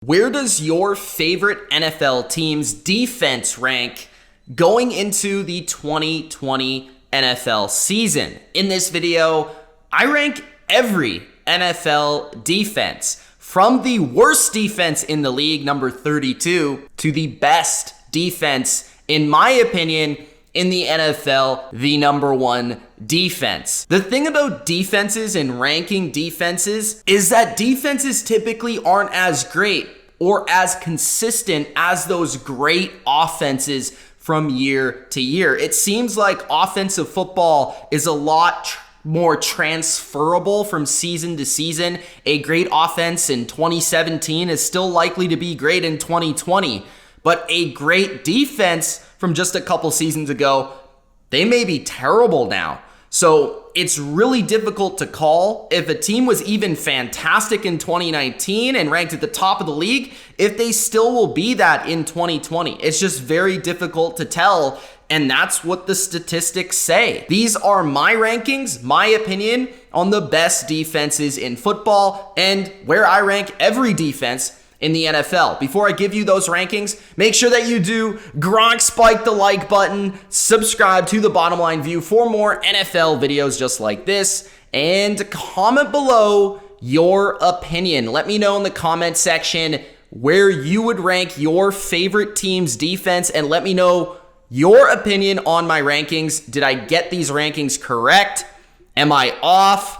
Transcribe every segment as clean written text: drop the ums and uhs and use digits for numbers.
Where does your favorite NFL team's defense rank going into the 2020 NFL season? In this video, I rank every NFL defense from the worst defense in the league, number 32, to the best defense, in my opinion, in the NFL, the number one defense. The thing about defenses and ranking defenses is that defenses typically aren't as great or as consistent as those great offenses from year to year. It seems like offensive football is a lot more transferable from season to season. A great offense in 2017 is still likely to be great in 2020, but a great defense from just a couple seasons ago, they may be terrible now. So it's really difficult to call if a team was even fantastic in 2019 and ranked at the top of the league, if they still will be that in 2020. It's just very difficult to tell, and that's what the statistics say. These are my rankings, my opinion on the best defenses in football and where I rank every defense in the NFL. Before I give you those rankings, make sure that you do spike the like button, subscribe to The Bottom Line View for more NFL videos just like this, and comment below your opinion. Let me know in the comment section where you would rank your favorite team's defense, and let me know your opinion on my rankings. Did I get these rankings correct? Am I off?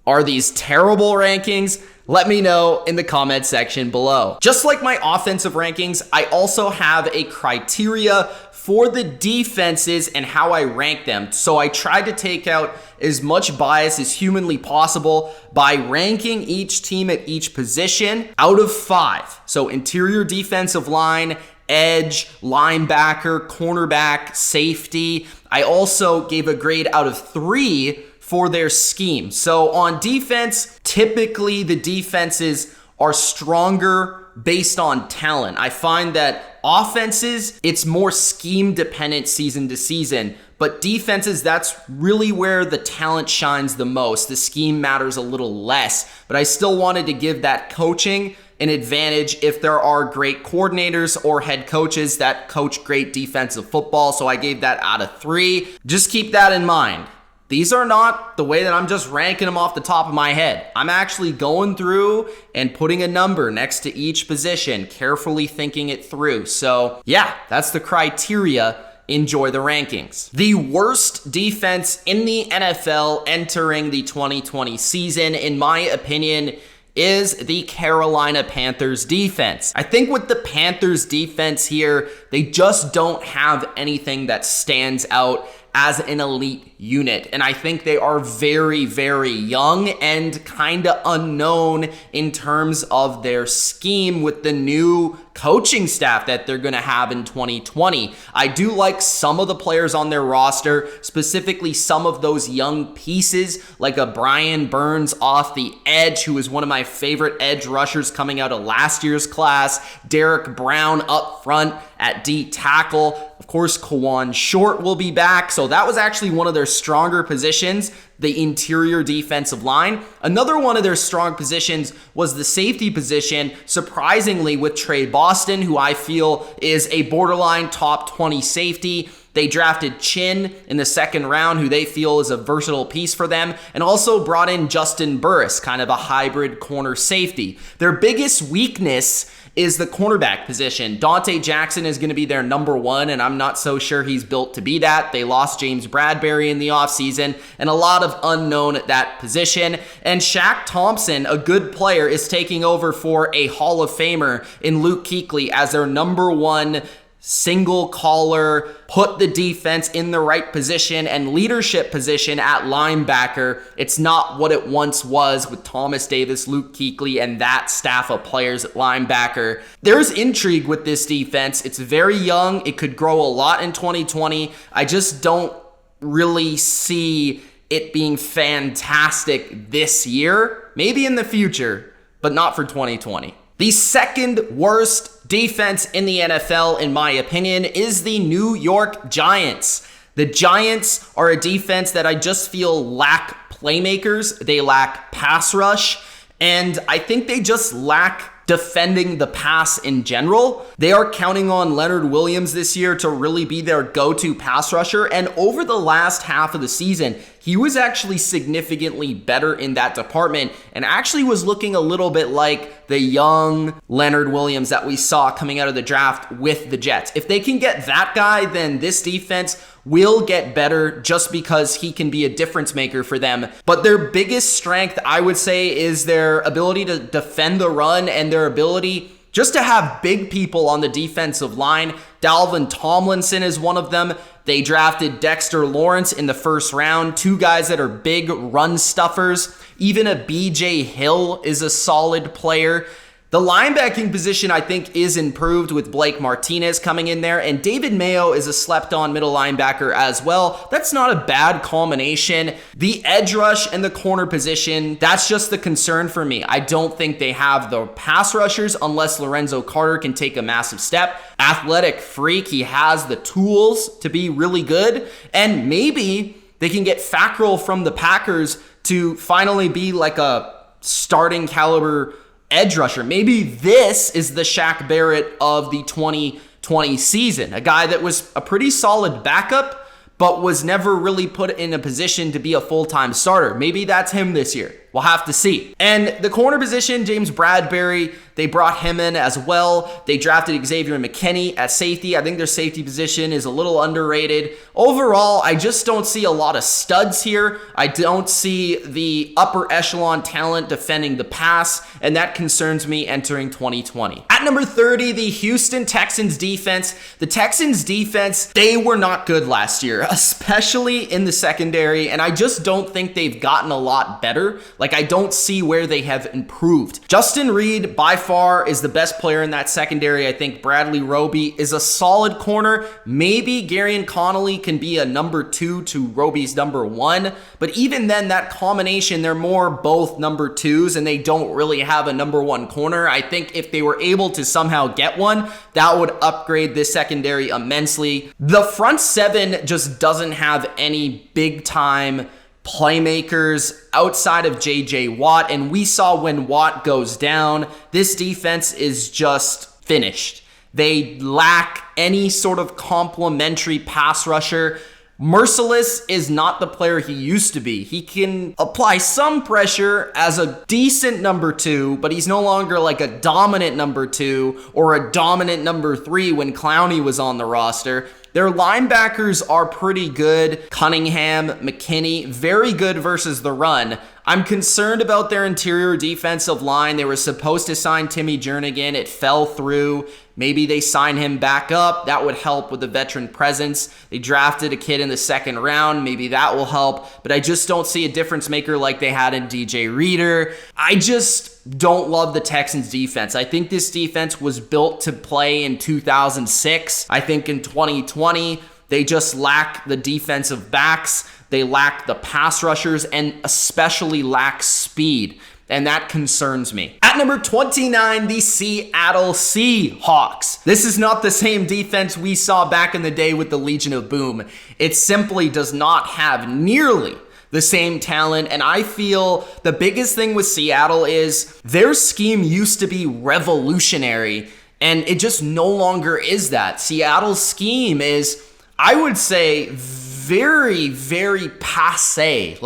Are these terrible rankings? Let me know in the comment section below. Just like my offensive rankings, I also have a criteria for the defenses and how I rank them. So I tried to take out as much bias as humanly possible by ranking each team at each position out of 5. So interior defensive line, edge, linebacker, cornerback, safety. I also gave a grade out of 3 for their scheme. So on defense, typically the defenses are stronger based on talent. I find that offenses, it's more scheme dependent season to season, but defenses, that's really where the talent shines the most. The scheme matters a little less, but I still wanted to give that coaching an advantage if there are great coordinators or head coaches that coach great defensive football. So I gave that out of 3. Just keep that in mind. These are not the way that I'm just ranking them off the top of my head. I'm actually going through and putting a number next to each position, carefully thinking it through. So yeah, that's the criteria. Enjoy the rankings. The worst defense in the NFL entering the 2020 season, in my opinion, is the Carolina Panthers defense. I think with the Panthers defense here, they just don't have anything that stands out as an elite unit. And I think they are very, very young and kind of unknown in terms of their scheme with the new coaching staff that they're going to have in 2020. I do like some of the players on their roster, specifically some of those young pieces like a Brian Burns off the edge, who is one of my favorite edge rushers coming out of last year's class. Derek Brown up front at D tackle. Of course, Kawan Short will be back. So that was actually one of their stronger positions, the interior defensive line. Another one of their strong positions was the safety position, surprisingly, with Trey Boston, who I feel is a borderline top 20 safety. They drafted Chin in the 2nd round, who they feel is a versatile piece for them, and also brought in Justin Burris, kind of a hybrid corner safety. Their biggest weakness is the cornerback position. Dante Jackson is going to be their number 1, and I'm not so sure he's built to be that. They lost James Bradbury in the offseason, and a lot of unknown at that position. And Shaq Thompson, a good player, is taking over for a Hall of Famer in Luke Kuechly as their number 1 single caller, put the defense in the right position and leadership position at linebacker. It's not what it once was with Thomas Davis, Luke Kuechly, and that staff of players at linebacker. There's intrigue with this defense. It's very young. It could grow a lot in 2020. I just don't really see it being fantastic this year. Maybe in the future, but not for 2020. The second worst defense in the NFL, in my opinion, is the New York Giants. The Giants are a defense that I just feel lack playmakers. They lack pass rush, and I think they just lack defending the pass in general. They are counting on Leonard Williams this year to really be their go-to pass rusher, and over the last half of the season, he was actually significantly better in that department and actually was looking a little bit like the young Leonard Williams that we saw coming out of the draft with the Jets. If they can get that guy, then this defense will get better just because he can be a difference maker for them. But their biggest strength, I would say, is their ability to defend the run and their ability just to have big people on the defensive line. Dalvin Tomlinson is one of them. They drafted Dexter Lawrence in the first round, two guys that are big run stuffers. Even a BJ Hill is a solid player. The linebacking position, I think, is improved with Blake Martinez coming in there, and David Mayo is a slept-on middle linebacker as well. That's not a bad combination. The edge rush and the corner position, that's just the concern for me. I don't think they have the pass rushers unless Lorenzo Carter can take a massive step. Athletic freak, he has the tools to be really good, and maybe they can get Fackrell from the Packers to finally be like a starting caliber edge rusher. Maybe this is the Shaq Barrett of the 2020 season, a guy that was a pretty solid backup, but was never really put in a position to be a full-time starter. Maybe that's him this year. We'll have to see. And the corner position, James Bradbury, they brought him in as well. They drafted Xavier McKinney at safety. I think their safety position is a little underrated. Overall, I just don't see a lot of studs here. I don't see the upper echelon talent defending the pass, and that concerns me entering 2020. At number 30, the Houston Texans defense. The Texans defense, they were not good last year, especially in the secondary, and I just don't think they've gotten a lot better. I don't see where they have improved. Justin Reed, by far, is the best player in that secondary. I think Bradley Roby is a solid corner. Maybe Garyon Connolly can be a number 2 to Roby's number 1. But even then, that combination, they're more both number 2s, and they don't really have a number 1 corner. I think if they were able to somehow get one, that would upgrade this secondary immensely. The front 7 just doesn't have any big-time playmakers outside of J.J. Watt, and we saw when Watt goes down, this defense is just finished. They lack any sort of complementary pass rusher. Merciless is not the player he used to be. He can apply some pressure as a decent number 2, but he's no longer like a dominant number 2 or a dominant number 3 when Clowney was on the roster. Their linebackers are pretty good. Cunningham, McKinney, very good versus the run. I'm concerned about their interior defensive line. They were supposed to sign Timmy Jernigan. It fell through. Maybe they sign him back up. That would help with the veteran presence. They drafted a kid in the second round. Maybe that will help. But I just don't see a difference maker like they had in DJ Reader. I just don't love the Texans defense. I think this defense was built to play in 2006. I think in 2020, they just lack the defensive backs. They lack the pass rushers and especially lack speed. And that concerns me. At number 29, the Seattle Seahawks. This is not the same defense we saw back in the day with the Legion of Boom. It simply does not have nearly the same talent, and I feel the biggest thing with Seattle is their scheme used to be revolutionary, and it just no longer is that. Seattle's scheme is, I would say, very, very passé.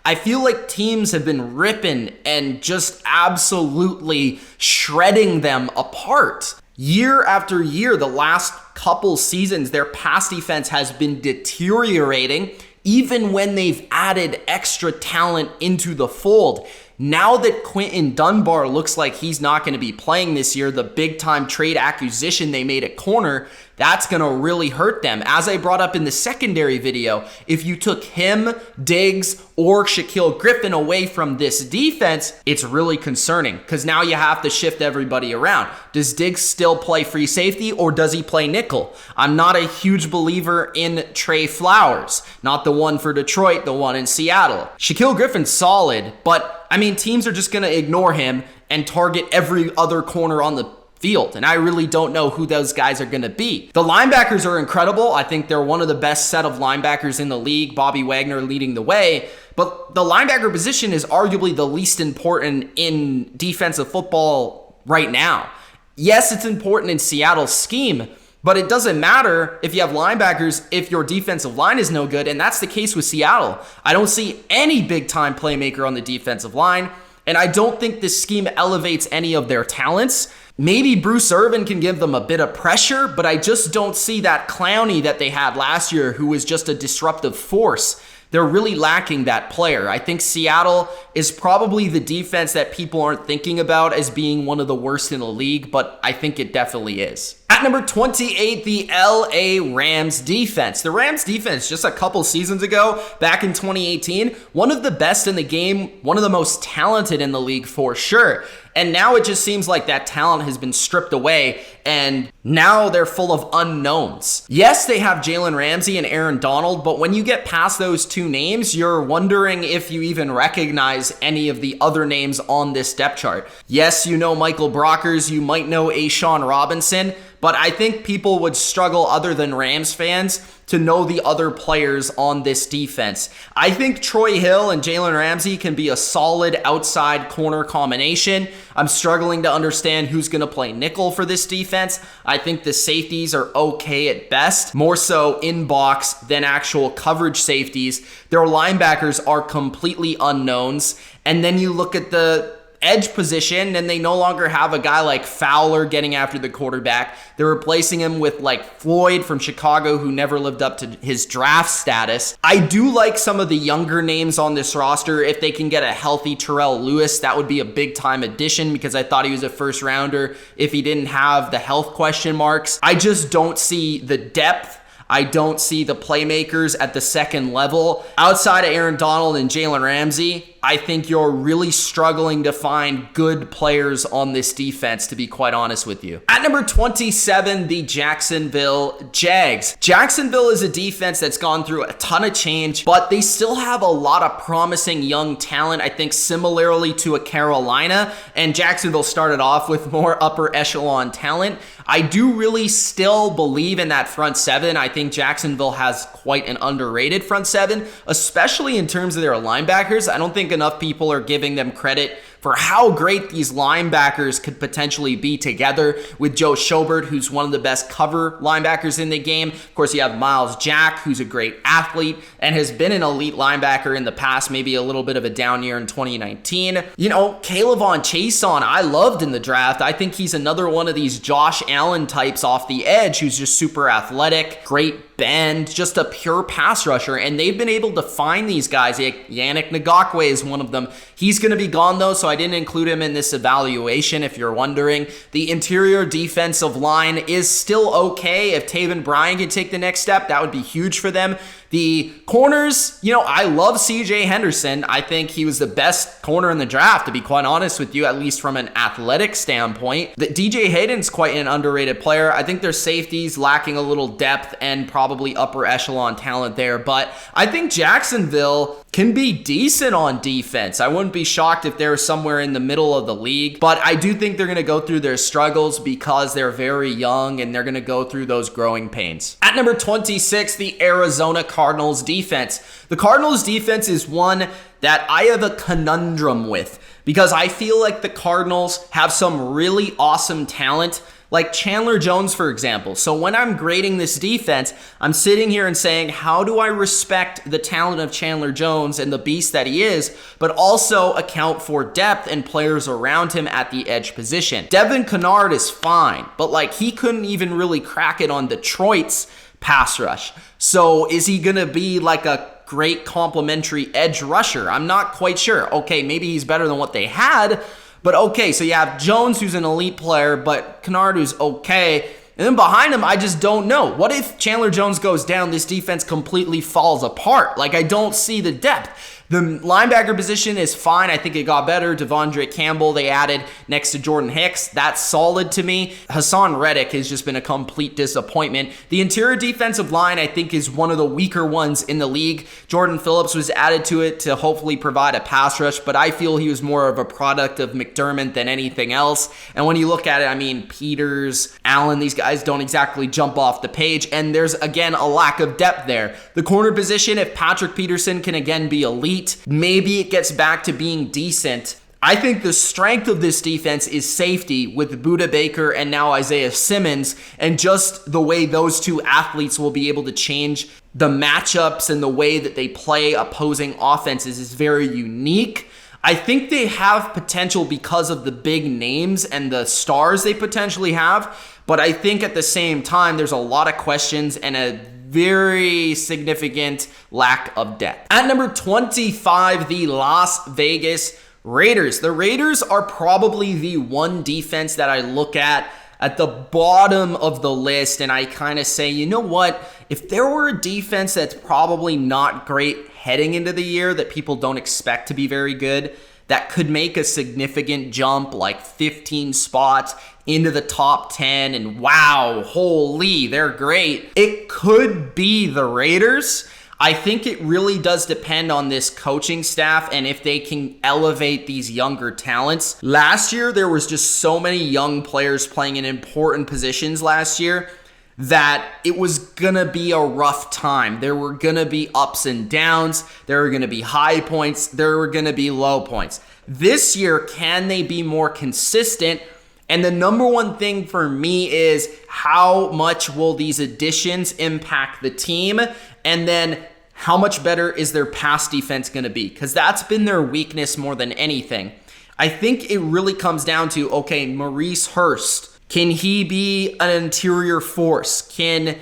I feel like teams have been ripping and just absolutely shredding them apart. Year after year, the last couple seasons, their pass defense has been deteriorating, even when they've added extra talent into the fold. Now that Quentin Dunbar looks like he's not going to be playing this year, the big-time trade acquisition they made at corner, that's going to really hurt them. As I brought up in the secondary video, if you took him, Diggs, or Shaquille Griffin away from this defense, it's really concerning because now you have to shift everybody around. Does Diggs still play free safety or does he play nickel? I'm not a huge believer in Trey Flowers, not the one for Detroit, the one in Seattle. Shaquille Griffin's solid, but teams are just going to ignore him and target every other corner on the field, and I really don't know who those guys are going to be. The linebackers are incredible. I think they're one of the best set of linebackers in the league, Bobby Wagner leading the way, but the linebacker position is arguably the least important in defensive football, right now. Yes, it's important in Seattle's scheme, but it doesn't matter if you have linebackers if your defensive line is no good, and that's the case with Seattle. I don't see any big-time playmaker on the defensive line, and I don't think this scheme elevates any of their talents. Maybe Bruce Irvin can give them a bit of pressure, but I just don't see that Clowney that they had last year who was just a disruptive force. They're really lacking that player. I think Seattle is probably the defense that people aren't thinking about as being one of the worst in the league, but I think it definitely is. At number 28, the LA Rams defense. The Rams defense just a couple seasons ago, back in 2018, one of the best in the game, one of the most talented in the league for sure. And now it just seems like that talent has been stripped away, and now they're full of unknowns. Yes, they have Jalen Ramsey and Aaron Donald, but when you get past those two names, you're wondering if you even recognize any of the other names on this depth chart. Yes, you know Michael Brockers, you might know A'Shawn Robinson, but I think people would struggle, other than Rams fans, to know the other players on this defense. I think Troy Hill and Jalen Ramsey can be a solid outside corner combination. I'm struggling to understand who's going to play nickel for this defense. I think the safeties are okay at best, more so in box than actual coverage safeties. Their linebackers are completely unknowns. And then you look at the edge position, and they no longer have a guy like Fowler getting after the quarterback. They're replacing him with like Floyd from Chicago, who never lived up to his draft status. I do like some of the younger names on this roster. If they can get a healthy Terrell Lewis, that would be a big time addition, because I thought he was a first rounder if he didn't have the health question marks. I just don't see the depth. I don't see the playmakers at the second level. Outside of Aaron Donald and Jalen Ramsey, I think you're really struggling to find good players on this defense, to be quite honest with you. At number 27, the Jacksonville Jags. Jacksonville is a defense that's gone through a ton of change, but they still have a lot of promising young talent, I think similarly to a Carolina, and Jacksonville started off with more upper echelon talent. I do really still believe in that front seven. I think Jacksonville has quite an underrated front seven, especially in terms of their linebackers. I don't think enough people are giving them credit for how great these linebackers could potentially be together with Joe Schobert, who's one of the best cover linebackers in the game. Of course, you have Miles Jack, who's a great athlete and has been an elite linebacker in the past, maybe a little bit of a down year in 2019. You know, Kayvon Chaisson, I loved in the draft. I think he's another one of these Josh Allen types off the edge who's just super athletic, great bend, just a pure pass rusher, and they've been able to find these guys. Yannick Ngakoue is one of them. He's going to be gone though, so I didn't include him in this evaluation if you're wondering. The interior defensive line is still okay. If Taven Bryan can take the next step, that would be huge for them. The corners, you know, I love CJ Henderson. I think he was the best corner in the draft, to be quite honest with you, at least from an athletic standpoint. The DJ Hayden's quite an underrated player. I think their safeties lacking a little depth and probably upper echelon talent there, but I think Jacksonville can be decent on defense. I wouldn't be shocked if they're somewhere in the middle of the league, but I do think they're going to go through their struggles because they're very young and they're going to go through those growing pains. At number 26, the Arizona Cardinals defense. The Cardinals defense is one that I have a conundrum with because I feel like the Cardinals have some really awesome talent, like Chandler Jones, for example. So when I'm grading this defense, I'm sitting here and saying, how do I respect the talent of Chandler Jones and the beast that he is, but also account for depth and players around him at the edge position? Devin Kennard is fine, but like he couldn't even really crack it on Detroit's pass rush. So is he going to be like a great complementary edge rusher? I'm not quite sure. Okay, maybe he's better than what they had, but okay, so you have Jones, who's an elite player, but Kennard, who's okay. And then behind him, I just don't know. What if Chandler Jones goes down, this defense completely falls apart? Like, I don't see the depth. The linebacker position is fine. I think it got better. Devondre Campbell, they added next to Jordan Hicks. That's solid to me. Hassan Reddick has just been a complete disappointment. The interior defensive line, I think, is one of the weaker ones in the league. Jordan Phillips was added to it to hopefully provide a pass rush, but I feel he was more of a product of McDermott than anything else. And when you look at it, I mean, Peters, Allen, these guys don't exactly jump off the page, and there's, again, a lack of depth there. The corner position, if Patrick Peterson can again be elite, maybe it gets back to being decent. I think the strength of this defense is safety with Budda Baker and now Isaiah Simmons, and just the way those two athletes will be able to change the matchups and the way that they play opposing offenses is very unique. I think they have potential because of the big names and the stars they potentially have, but I think at the same time, there's a lot of questions and a very significant lack of depth. At number 25, the Las Vegas Raiders. The Raiders are probably the one defense that I look at the bottom of the list, and I kind of say, you know what? If there were a defense that's probably not great heading into the year, that people don't expect to be very good, that could make a significant jump, like 15 spots into the top 10, and wow, holy, they're great. It could be the Raiders. I think it really does depend on this coaching staff and if they can elevate these younger talents. Last year, there was just so many young players playing in important positions last year that it was gonna be a rough time. There were gonna be ups and downs. There were gonna be high points. There were gonna be low points. This year, can they be more consistent? And the number one thing for me is how much will these additions impact the team? And then how much better is their pass defense going to be? Because that's been their weakness more than anything. I think it really comes down to, okay, Maurice Hurst, can he be an interior force? Can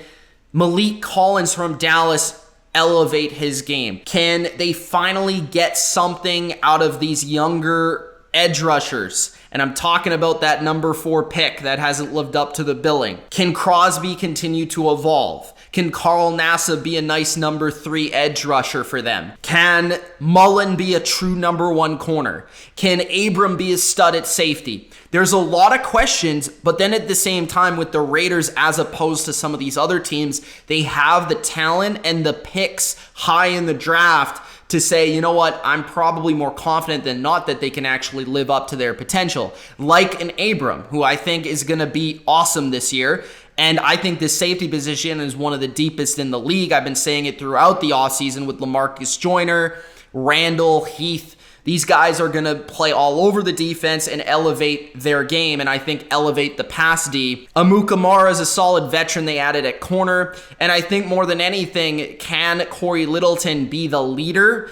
Malik Collins from Dallas elevate his game? Can they finally get something out of these younger edge rushers? And I'm talking about that number 4 pick that hasn't lived up to the billing. Can Crosby continue to evolve? Can Carl Nassib be a nice number 3 edge rusher for them? Can Mullen be a true number 1 corner? Can Abram be a stud at safety? There's a lot of questions, but then at the same time with the Raiders, as opposed to some of these other teams, they have the talent and the picks high in the draft to say, you know what, I'm probably more confident than not that they can actually live up to their potential. Like an Abram, who I think is going to be awesome this year. And I think this safety position is one of the deepest in the league. I've been saying it throughout the offseason with LaMarcus Joyner, Randall, Heath. These guys are going to play all over the defense and elevate their game, and I think elevate the pass D. Amukamara is a solid veteran they added at corner, and I think more than anything, can Corey Littleton be the leader?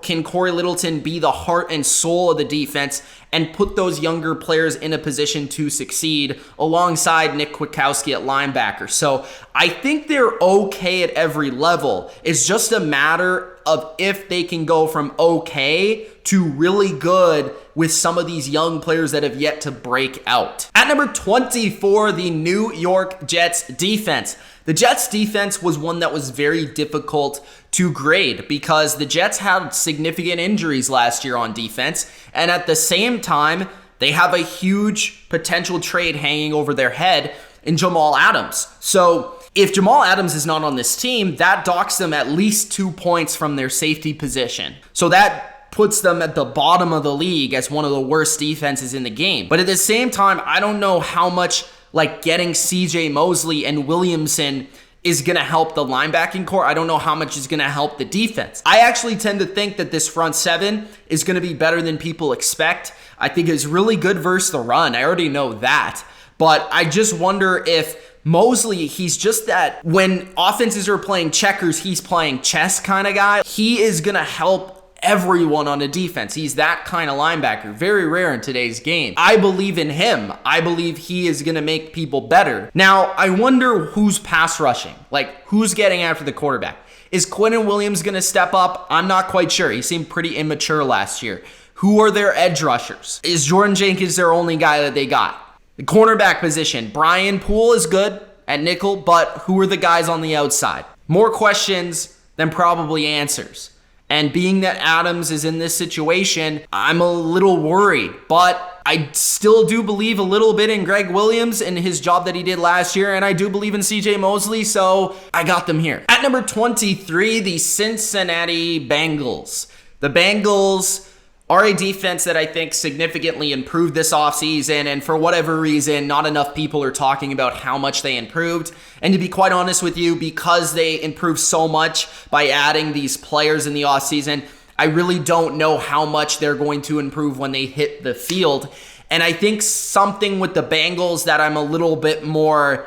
Can Corey Littleton be the heart and soul of the defense and put those younger players in a position to succeed alongside Nick Kwiatkowski at linebacker? So I think they're okay at every level. It's just a matter of if they can go from okay to really good with some of these young players that have yet to break out. At number 24, the New York Jets defense. The Jets defense was one that was very difficult to grade because the Jets had significant injuries last year on defense, and at the same time, they have a huge potential trade hanging over their head in Jamal Adams. So if Jamal Adams is not on this team, that docks them at least 2 points from their safety position. So that puts them at the bottom of the league as one of the worst defenses in the game. But at the same time, I don't know how much like getting CJ Mosley and Williamson is going to help the linebacking core. I don't know how much is going to help the defense. I actually tend to think that this front seven is going to be better than people expect. I think it's really good versus the run. I already know that. But I just wonder if Mosley, he's just that when offenses are playing checkers, he's playing chess kind of guy. He is going to help everyone on a defense. He's that kind of linebacker. Very rare in today's game. I believe in him. I believe he is going to make people better. Now, I wonder who's pass rushing. Like, who's getting after the quarterback? Is Quinnen Williams going to step up? I'm not quite sure. He seemed pretty immature last year. Who are their edge rushers? Is Jordan Jenkins their only guy that they got? The cornerback position, Brian Poole is good at nickel, but who are the guys on the outside? More questions than probably answers. And being that Adams is in this situation, I'm a little worried. But I still do believe a little bit in Greg Williams and his job that he did last year, and I do believe in CJ Mosley, so I got them here. At number 23, the Cincinnati Bengals. The Bengals are a defense that I think significantly improved this offseason, and for whatever reason, not enough people are talking about how much they improved. And to be quite honest with you, because they improved so much by adding these players in the offseason, I really don't know how much they're going to improve when they hit the field. And I think something with the Bengals that I'm a little bit more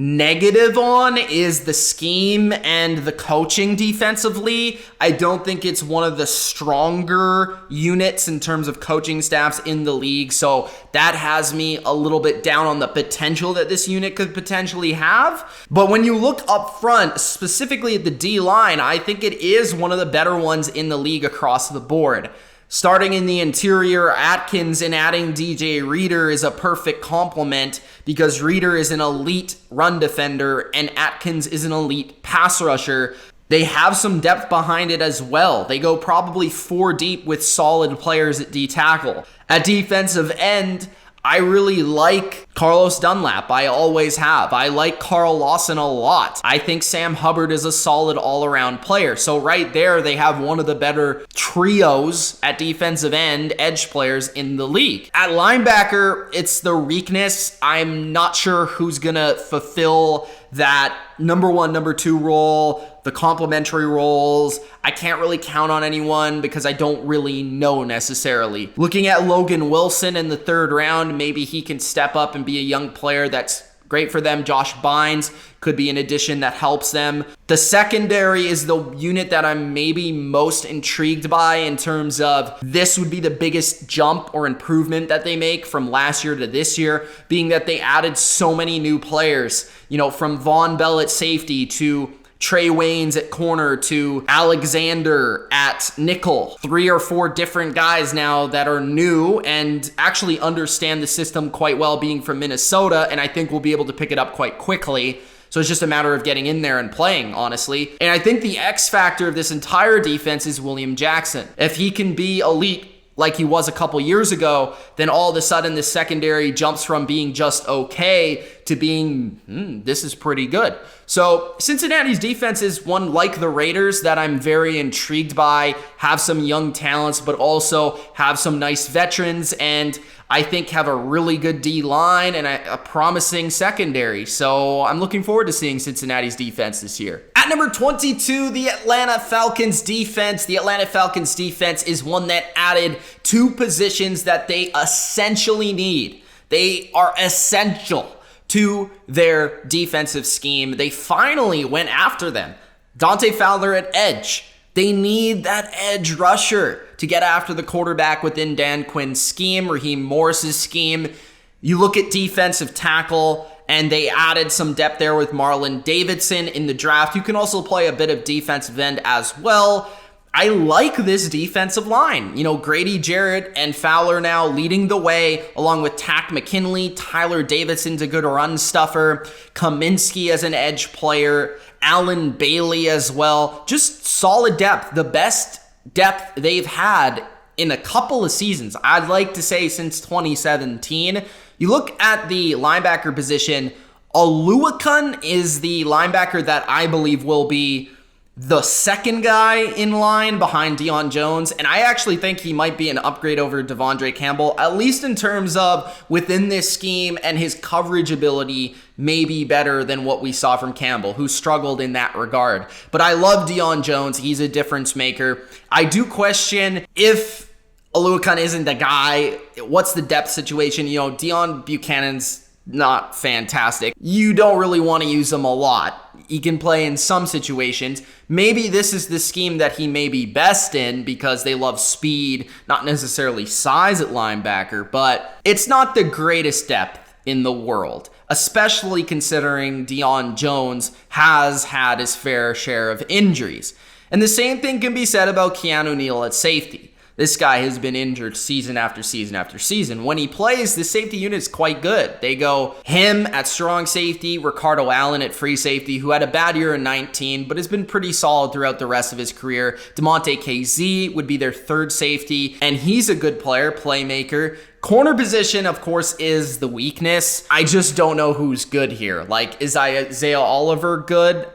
negative on is the scheme and the coaching defensively. I don't think it's one of the stronger units in terms of coaching staffs in the league. So that has me a little bit down on the potential that this unit could potentially have. But when you look up front, specifically at the D-line, I think it is one of the better ones in the league across the board. Starting in the interior, Atkins and adding DJ Reader is a perfect complement because Reader is an elite run defender and Atkins is an elite pass rusher. They have some depth behind it as well. They go probably 4 deep with solid players at D-tackle. At defensive end, I really like Carlos Dunlap. I always have. I like Carl Lawson a lot. I think Sam Hubbard is a solid all-around player. So right there, they have one of the better trios at defensive end, edge players in the league. At linebacker, it's the weakness. I'm not sure who's going to fulfill that number 1, number 2 role, the complementary roles. I can't really count on anyone because I don't really know necessarily. Looking at Logan Wilson in the 3rd round, maybe he can step up and be a young player that's great for them. Josh Bynes could be an addition that helps them. The secondary is the unit that I'm maybe most intrigued by in terms of this would be the biggest jump or improvement that they make from last year to this year, being that they added so many new players, from Von Bell at safety to Trey Waynes at corner to Alexander at nickel. 3 or 4 different guys now that are new and actually understand the system quite well, being from Minnesota, and I think we'll be able to pick it up quite quickly. So it's just a matter of getting in there and playing, honestly. And I think the X factor of this entire defense is William Jackson. If he can be elite like he was a couple years ago, then all of a sudden the secondary jumps from being just okay to being, this is pretty good. So Cincinnati's defense is one like the Raiders that I'm very intrigued by, have some young talents, but also have some nice veterans, and I think have a really good D-line and a promising secondary. So I'm looking forward to seeing Cincinnati's defense this year. At number 22, the Atlanta Falcons defense. The Atlanta Falcons defense is one that added 2 positions that they essentially need. They are essential to their defensive scheme. They finally went after them. Dante Fowler at edge. They need that edge rusher to get after the quarterback within Dan Quinn's scheme, Raheem Morris's scheme. You look at defensive tackle, and they added some depth there with Marlon Davidson in the draft. You can also play a bit of defensive end as well. I like this defensive line. Grady Jarrett and Fowler now leading the way, along with Tack McKinley. Tyler Davidson's a good run stuffer. Kaminsky as an edge player. Allen Bailey as well. Just solid depth. The best depth they've had in a couple of seasons. I'd like to say since 2017. You look at the linebacker position, Oluokun is the linebacker that I believe will be the second guy in line behind Deion Jones, and I actually think he might be an upgrade over Devondre Campbell, at least in terms of within this scheme, and his coverage ability may be better than what we saw from Campbell, who struggled in that regard. But I love Deion Jones. He's a difference maker. I do question if Oluokun isn't the guy, what's the depth situation? Deion Buchanan's not fantastic. You don't really want to use him a lot. He can play in some situations. Maybe this is the scheme that he may be best in because they love speed, not necessarily size at linebacker, but it's not the greatest depth in the world, especially considering Deion Jones has had his fair share of injuries. And the same thing can be said about Keanu Neal at safety. This guy has been injured season after season after season. When he plays, the safety unit is quite good. They go him at strong safety, Ricardo Allen at free safety, who had a bad year in 19, but has been pretty solid throughout the rest of his career. DeMonte KZ would be their 3rd safety, and he's a good player, playmaker. Corner position, of course, is the weakness. I just don't know who's good here. Is Isaiah Oliver good?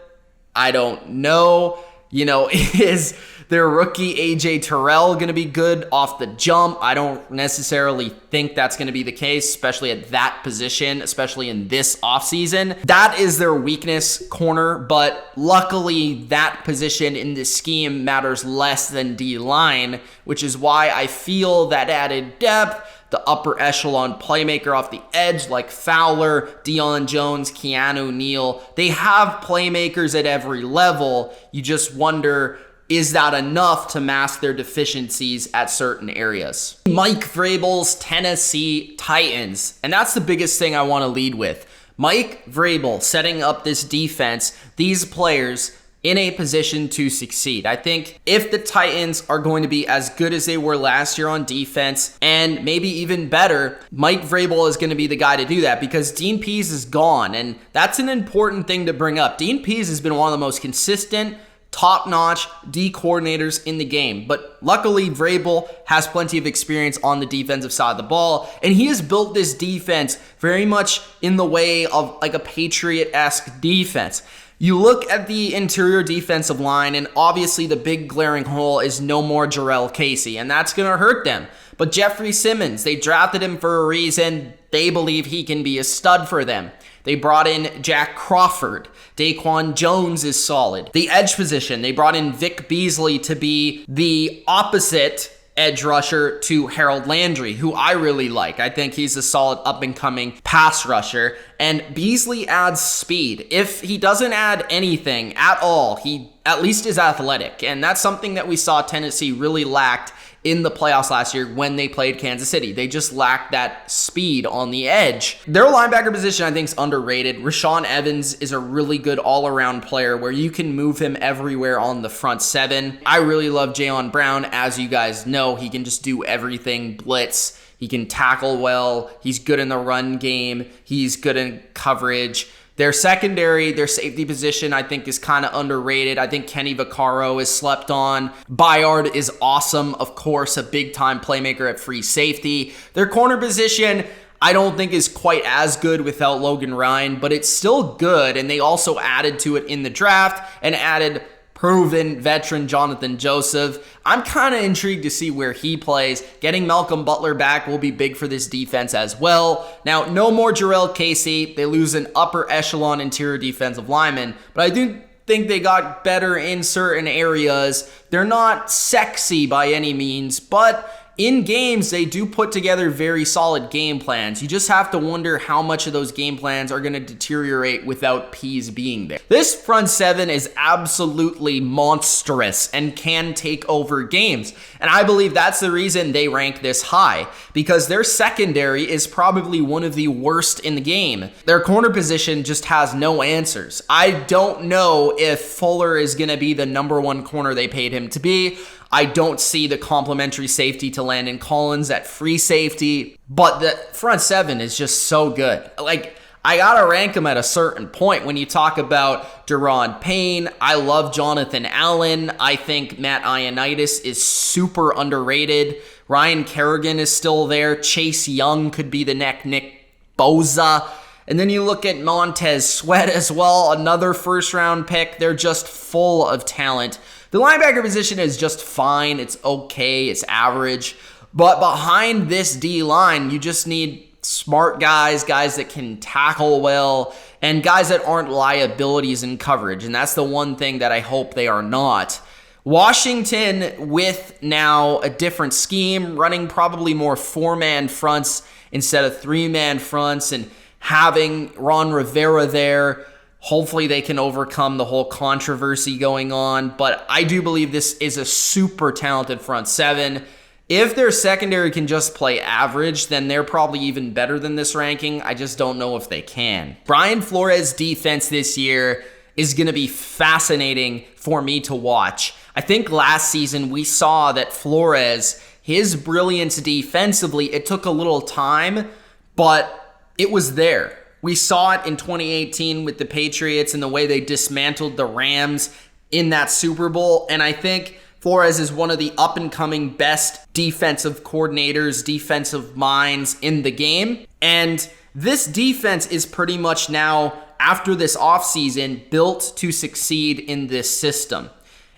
I don't know. Is their rookie AJ Terrell going to be good off the jump? I don't necessarily think that's going to be the case, especially at that position, especially in this offseason. That is their weakness corner, but luckily that position in this scheme matters less than D-line, which is why I feel that added depth, the upper echelon playmaker off the edge like Fowler, Deion Jones, Keanu Neal. They have playmakers at every level. You just wonder, is that enough to mask their deficiencies at certain areas? Mike Vrabel's Tennessee Titans. And that's the biggest thing I want to lead with. Mike Vrabel setting up this defense, these players in a position to succeed. I think if the Titans are going to be as good as they were last year on defense, and maybe even better, Mike Vrabel is going to be the guy to do that, because Dean Pease is gone, and that's an important thing to bring up. Dean Pease has been one of the most consistent, top-notch D coordinators in the game, but luckily Vrabel has plenty of experience on the defensive side of the ball, and he has built this defense very much in the way of like a Patriot-esque defense. You look at the interior defensive line, and obviously the big glaring hole is no more Jarrell Casey, and that's going to hurt them. But Jeffrey Simmons, they drafted him for a reason. They believe he can be a stud for them. They brought in Jack Crawford. Daquan Jones is solid. The edge position, they brought in Vic Beasley to be the opposite edge rusher to Harold Landry, who I really like. I think he's a solid up-and-coming pass rusher. And Beasley adds speed. If he doesn't add anything at all, he at least is athletic. And that's something that we saw Tennessee really lacked in the playoffs last year when they played Kansas City. They just lacked that speed on the edge. Their linebacker position, I think, is underrated. Rashaan Evans is a really good all-around player where you can move him everywhere on the front seven. I really love Jayon Brown. As you guys know, he can just do everything, blitz. He can tackle well. He's good in the run game. He's good in coverage. Their secondary, their safety position, I think, is kind of underrated. I think Kenny Vaccaro is slept on. Bayard is awesome, of course, a big-time playmaker at free safety. Their corner position, I don't think is quite as good without Logan Ryan, but it's still good, and they also added to it in the draft and added proven veteran Jonathan Joseph. I'm kind of intrigued to see where he plays. Getting Malcolm Butler back will be big for this defense as well. Now, no more Jarrell Casey. They lose an upper echelon interior defensive lineman, but I do think they got better in certain areas. They're not sexy by any means, but in games, they do put together very solid game plans. You just have to wonder how much of those game plans are going to deteriorate without Pease being there. This front seven is absolutely monstrous and can take over games. And I believe that's the reason they rank this high, because their secondary is probably one of the worst in the game. Their corner position just has no answers. I don't know if Fuller is going to be the number one corner they paid him to be. I don't see the complimentary safety to Landon Collins at free safety, but the front seven is just so good. Like, I gotta rank them at a certain point. When you talk about Deron Payne, I love Jonathan Allen. I think Matt Ioannidis is super underrated. Ryan Kerrigan is still there. Chase Young could be the next Nick Bosa. And then you look at Montez Sweat as well, another first-round pick. They're just full of talent. The linebacker position is just fine. It's okay. It's average. But behind this D-line, you just need smart guys, guys that can tackle well, and guys that aren't liabilities in coverage. And that's the one thing that I hope they are not. Washington, with now a different scheme, running probably more four-man fronts instead of three-man fronts, and having Ron Rivera there, hopefully they can overcome the whole controversy going on. But I do believe this is a super talented front seven. If their secondary can just play average, then they're probably even better than this ranking. I just don't know if they can. Brian Flores' defense this year is going to be fascinating for me to watch. I think last season we saw that Flores, his brilliance defensively, it took a little time, but it was there. We saw it in 2018 with the Patriots and the way they dismantled the Rams in that Super Bowl. And I think Flores is one of the up-and-coming best defensive coordinators, defensive minds in the game. And this defense is pretty much now, after this offseason, built to succeed in this system.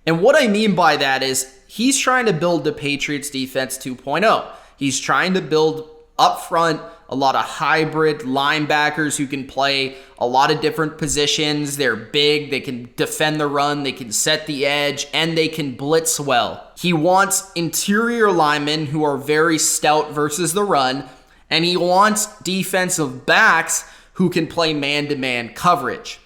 And what I mean by that is he's trying to build the Patriots defense 2.0. He's trying to build up front a lot of hybrid linebackers who can play a lot of different positions. They're big, they can defend the run, they can set the edge, and they can blitz well. He wants interior linemen who are very stout versus the run, and he wants defensive backs who can play man-to-man coverage.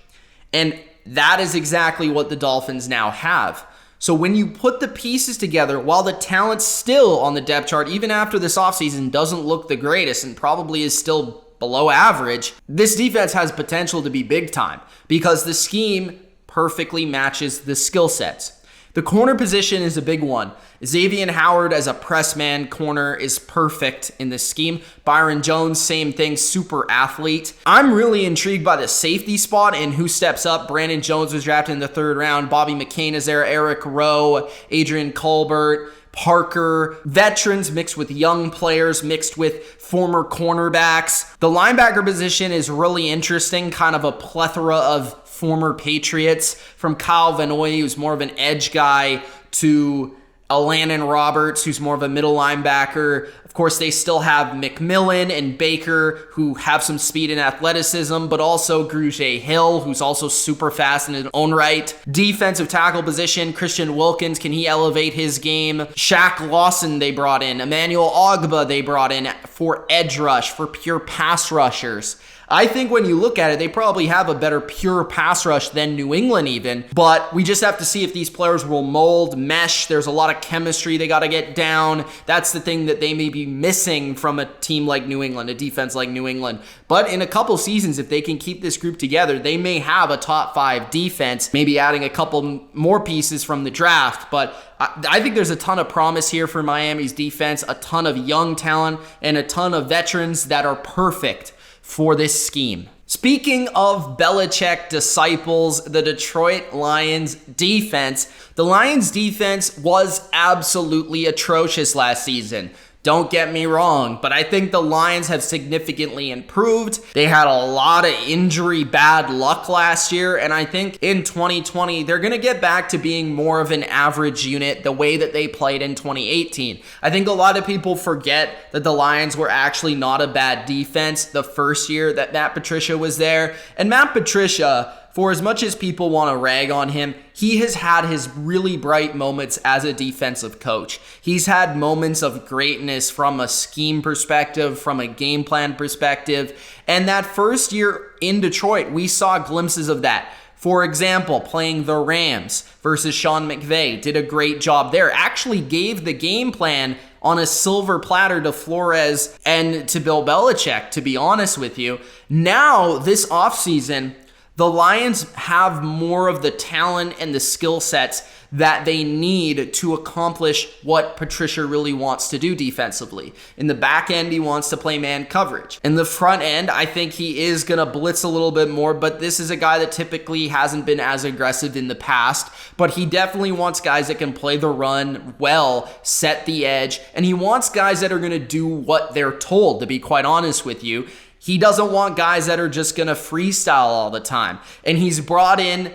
And that is exactly what the Dolphins now have. So when you put the pieces together, while the talent still on the depth chart, even after this offseason, doesn't look the greatest and probably is still below average, this defense has potential to be big time because the scheme perfectly matches the skill sets. The corner position is a big one. Xavier Howard as a press man corner is perfect in this scheme. Byron Jones, same thing, super athlete. I'm really intrigued by the safety spot and who steps up. Brandon Jones was drafted in the 3rd round. Bobby McCain is there. Eric Rowe, Adrian Colbert, Parker, veterans mixed with young players, mixed with former cornerbacks. The linebacker position is really interesting, kind of a plethora of former Patriots, from Kyle Van Noy, who's more of an edge guy, to Landon Roberts, who's more of a middle linebacker. Of course, they still have McMillan and Baker, who have some speed and athleticism, but also Grugier Hill, who's also super fast in his own right. Defensive tackle position, Christian Wilkins, can he elevate his game? Shaq Lawson they brought in. Emmanuel Ogbah they brought in for edge rush, for pure pass rushers. I think when you look at it, they probably have a better pure pass rush than New England even, but we just have to see if these players will mold, mesh. There's a lot of chemistry they got to get down. That's the thing that they may be missing from a team like New England, a defense like New England. But in a couple seasons, if they can keep this group together, they may have a top 5 defense, maybe adding a couple more pieces from the draft. But I think there's a ton of promise here for Miami's defense, a ton of young talent, and a ton of veterans that are perfect for this scheme. Speaking of Belichick disciples, the Detroit Lions defense. The Lions defense was absolutely atrocious last season. Don't get me wrong, but I think the Lions have significantly improved. They had a lot of injury bad luck last year, and I think in 2020, they're going to get back to being more of an average unit the way that they played in 2018. I think a lot of people forget that the Lions were actually not a bad defense the first year that Matt Patricia was there. And Matt Patricia, for as much as people want to rag on him, he has had his really bright moments as a defensive coach. He's had moments of greatness from a scheme perspective, from a game plan perspective. And that first year in Detroit, we saw glimpses of that. For example, playing the Rams versus Sean McVay, did a great job there. Actually gave the game plan on a silver platter to Flores and to Bill Belichick, to be honest with you. Now, this offseason, the Lions have more of the talent and the skill sets that they need to accomplish what Patricia really wants to do defensively. In the back end, he wants to play man coverage. In the front end, I think he is going to blitz a little bit more, but this is a guy that typically hasn't been as aggressive in the past. But he definitely wants guys that can play the run well, set the edge, and he wants guys that are going to do what they're told, to be quite honest with you. He doesn't want guys that are just going to freestyle all the time. And he's brought in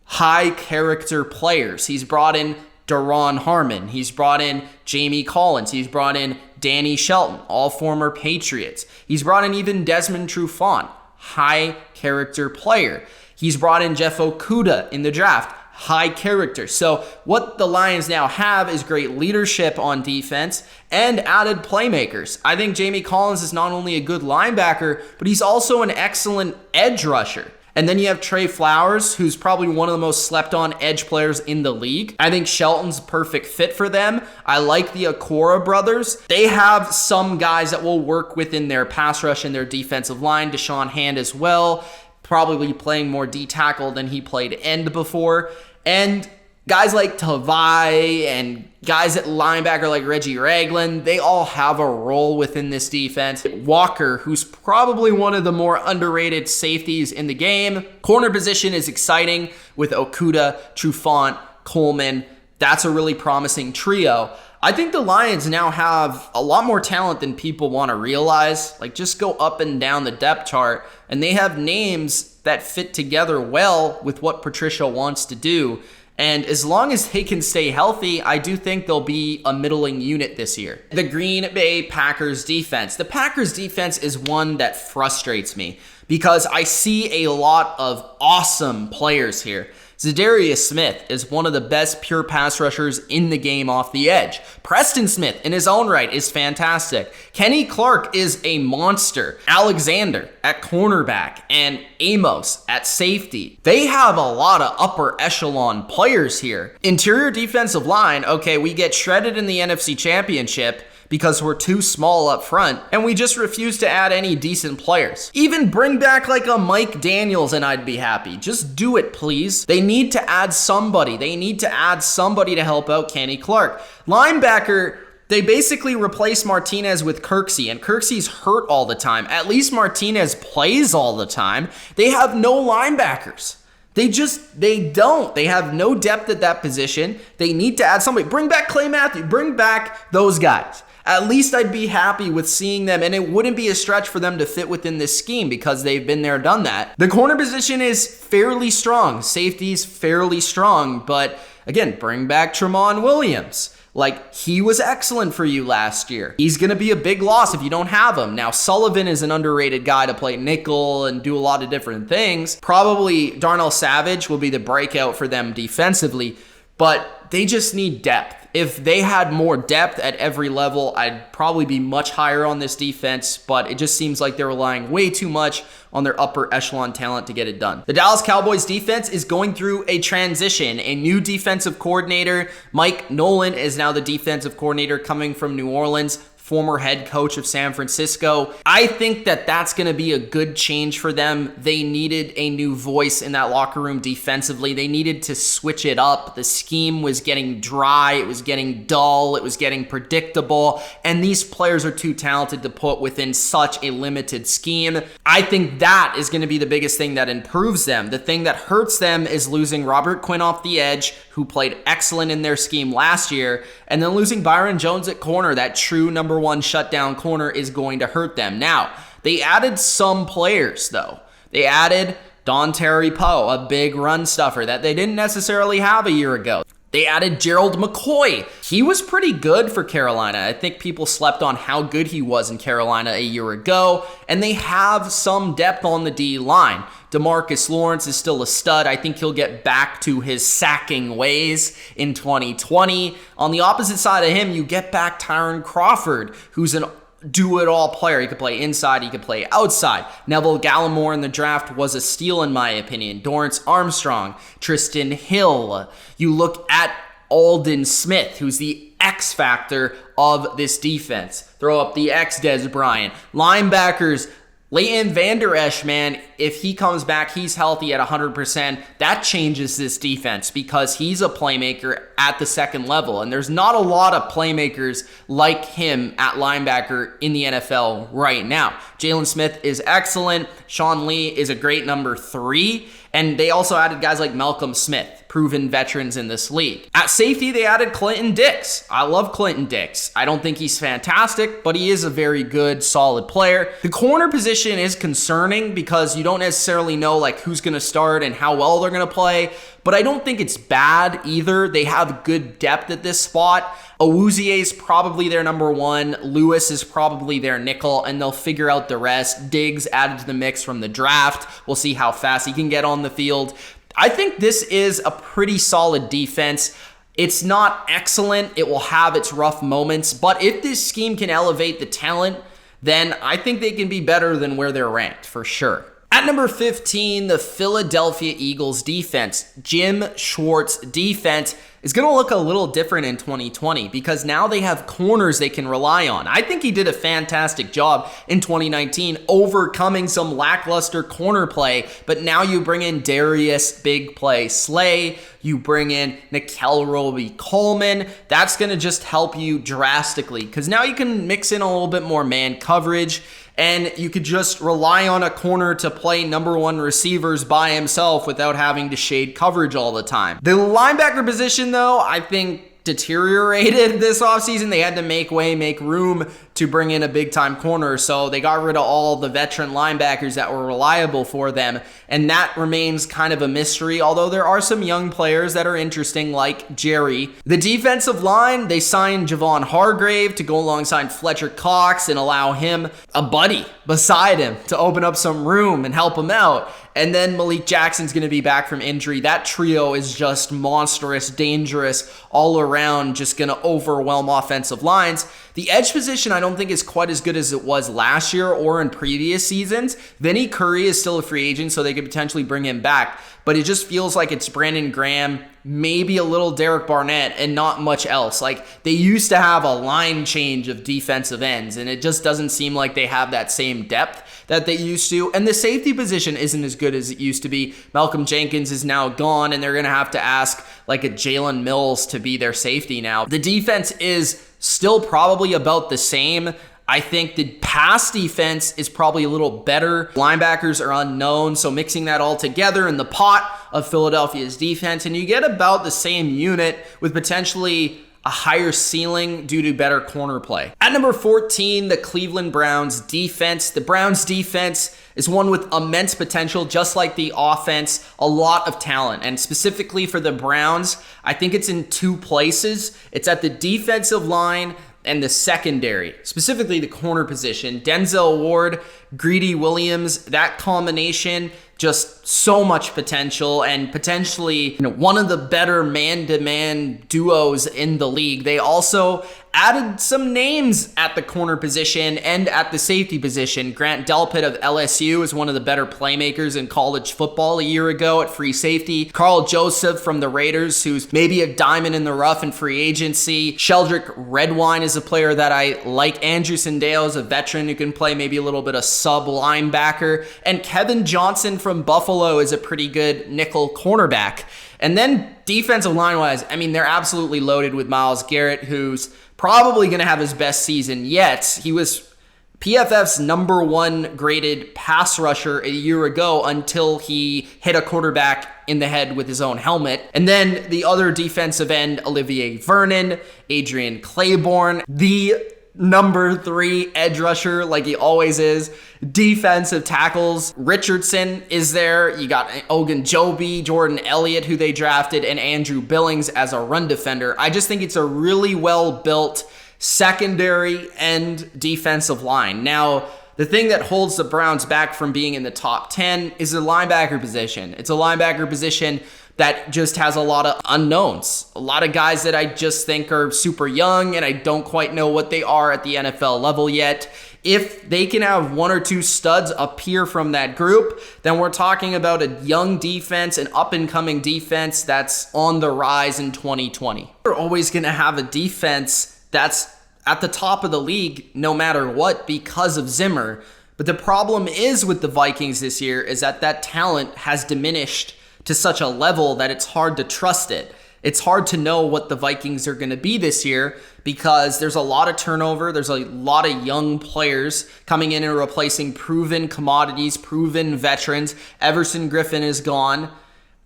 high character players. He's brought in Daron Harmon. He's brought in Jamie Collins. He's brought in Danny Shelton, all former Patriots. He's brought in even Desmond Trufant, high character player. He's brought in Jeff Okudah in the draft, high character. So what the Lions now have is great leadership on defense and added playmakers. I think Jamie Collins is not only a good linebacker, but he's also an excellent edge rusher. And then you have Trey Flowers, who's probably one of the most slept on edge players in the league. I think Shelton's a perfect fit for them. I like the Okora brothers. They have some guys that will work within their pass rush and their defensive line. Deshaun Hand as well, probably playing more D-tackle than he played end before. And guys like Tavai and guys at linebacker like Reggie Ragland, they all have a role within this defense. Walker, who's probably one of the more underrated safeties in the game. Corner position is exciting with Okudah, Trufant, Coleman. That's a really promising trio. I think the Lions now have a lot more talent than people want to realize. Like, just go up and down the depth chart, and they have names that fit together well with what Patricia wants to do. And as long as they can stay healthy, I do think they'll be a middling unit this year. The Green Bay Packers defense. The Packers defense is one that frustrates me because I see a lot of awesome players here. Zadarius Smith is one of the best pure pass rushers in the game off the edge. Preston Smith, in his own right, is fantastic. Kenny Clark is a monster. Alexander at cornerback and Amos at safety. They have a lot of upper echelon players here. Interior defensive line, okay, we get shredded in the NFC Championship because we're too small up front, and we just refuse to add any decent players. Even bring back like a Mike Daniels and I'd be happy. Just do it, please. They need to add somebody. They need to add somebody to help out Kenny Clark. Linebacker, they basically replace Martinez with Kirksey, and Kirksey's hurt all the time. At least Martinez plays all the time. They have no linebackers. They don't. They have no depth at that position. They need to add somebody. Bring back Clay Matthews. Bring back those guys. At least I'd be happy with seeing them, and it wouldn't be a stretch for them to fit within this scheme because they've been there, done that. The corner position is fairly strong. Safety's fairly strong, but again, bring back Tramon Williams. Like, he was excellent for you last year. He's going to be a big loss if you don't have him. Now, Sullivan is an underrated guy to play nickel and do a lot of different things. Probably Darnell Savage will be the breakout for them defensively, but they just need depth. If they had more depth at every level, I'd probably be much higher on this defense, but it just seems like they're relying way too much on their upper echelon talent to get it done. The Dallas Cowboys defense is going through a transition. A new defensive coordinator, Mike Nolan, is now the defensive coordinator coming from New Orleans, former head coach of San Francisco. I think that that's going to be a good change for them. They needed a new voice in that locker room defensively. They needed to switch it up. The scheme was getting dry. It was getting dull. It was getting predictable. And these players are too talented to put within such a limited scheme. I think that is going to be the biggest thing that improves them. The thing that hurts them is losing Robert Quinn off the edge, who played excellent in their scheme last year, and then losing Byron Jones at corner, that true number one shutdown corner, is going to hurt them. Now, they added some players, though. They added Dontari Poe, a big run stuffer that they didn't necessarily have a year ago. They added Gerald McCoy. He was pretty good for Carolina. I think people slept on how good he was in Carolina a year ago, and they have some depth on the D line. DeMarcus Lawrence is still a stud. I think he'll get back to his sacking ways in 2020. On the opposite side of him, you get back Tyron Crawford, who's an do-it-all player. He could play inside, he could play outside. Neville Gallimore in the draft was a steal in my opinion. Dorrance Armstrong, Tristan Hill. You look at Aldon Smith, who's the X factor of this defense. Throw up the X Des Bryant. Linebackers, Leighton Vander Esch, man, if he comes back, he's healthy at 100%, that changes this defense because he's a playmaker at the second level, and there's not a lot of playmakers like him at linebacker in the NFL right now. Jalen Smith is excellent. Sean Lee is a great number 3, and they also added guys like Malcolm Smith, proven veterans in this league. At safety, they added Clinton Dix. I love Clinton Dix. I don't think he's fantastic, but he is a very good, solid player. The corner position is concerning because you don't necessarily know like who's going to start and how well they're going to play, but I don't think it's bad either. They have good depth at this spot. Awuzie is probably their number 1. Lewis is probably their nickel, and they'll figure out the rest. Diggs added to the mix from the draft. We'll see how fast he can get on the field. I think this is a pretty solid defense. It's not excellent. It will have its rough moments, but if this scheme can elevate the talent, then I think they can be better than where they're ranked for sure. At number 15, the Philadelphia Eagles defense. Jim Schwartz defense is going to look a little different in 2020 because now they have corners they can rely on. I think he did a fantastic job in 2019 overcoming some lackluster corner play, but now you bring in Darius Big Play Slay, you bring in Nickel Roby-Coleman. That's going to just help you drastically because now you can mix in a little bit more man coverage, and you could just rely on a corner to play number 1 receivers by himself without having to shade coverage all the time. The linebacker position, though, I think deteriorated this offseason. They had to make room to bring in a big-time corner, so they got rid of all the veteran linebackers that were reliable for them, and that remains kind of a mystery, although there are some young players that are interesting, like Jerry. The defensive line, they signed Javon Hargrave to go alongside Fletcher Cox and allow him a buddy beside him to open up some room and help him out. And then Malik Jackson's going to be back from injury. That trio is just monstrous, dangerous, all around, just going to overwhelm offensive lines. The edge position I don't think is quite as good as it was last year or in previous seasons. Vinny Curry is still a free agent, so they could potentially bring him back. But it just feels like it's Brandon Graham, maybe a little Derek Barnett, and not much else. Like, they used to have a line change of defensive ends, and it just doesn't seem like they have that same depth that they used to. And the safety position isn't as good as it used to be. Malcolm Jenkins is now gone, and they're going to have to ask like a Jalen Mills to be their safety now. The defense is still probably about the same. I think the pass defense is probably a little better. Linebackers are unknown, so mixing that all together in the pot of Philadelphia's defense, and you get about the same unit with potentially a higher ceiling due to better corner play. At number 14, the Cleveland Browns defense. The Browns defense is one with immense potential, just like the offense, a lot of talent. And specifically for the Browns, I think it's in two places. It's at the defensive line and the secondary, specifically the corner position. Denzel Ward, Greedy Williams, that combination, just so much potential, and potentially, one of the better man-to-man duos in the league. They also added some names at the corner position and at the safety position. Grant Delpit of LSU is one of the better playmakers in college football a year ago at free safety. Carl Joseph from the Raiders, who's maybe a diamond in the rough in free agency. Sheldrick Redwine is a player that I like. Andrew Sandeo is a veteran who can play maybe a little bit of sub linebacker. And Kevin Johnson from Buffalo is a pretty good nickel cornerback. And then defensive line-wise, I mean, they're absolutely loaded with Myles Garrett, who's probably going to have his best season yet. He was PFF's number one graded pass rusher a year ago until he hit a quarterback in the head with his own helmet. And then the other defensive end, Olivier Vernon, Adrian Claiborne, the number 3 edge rusher, like he always is. Defensive tackles, Richardson is there. You got Ogunjobi, Jordan Elliott, who they drafted, and Andrew Billings as a run defender. I just think it's a really well-built secondary and defensive line. Now, the thing that holds the Browns back from being in the top 10 is the linebacker position. It's a linebacker position that just has a lot of unknowns. A lot of guys that I just think are super young, and I don't quite know what they are at the NFL level yet. If they can have one or two studs appear from that group, then we're talking about a young defense, an up-and-coming defense that's on the rise in 2020. We're always going to have a defense that's at the top of the league no matter what because of Zimmer. But the problem is with the Vikings this year is that that talent has diminished to such a level that it's hard to trust it. It's hard to know what the Vikings are going to be this year because there's a lot of turnover. There's a lot of young players coming in and replacing proven commodities, proven veterans. Everson Griffin is gone.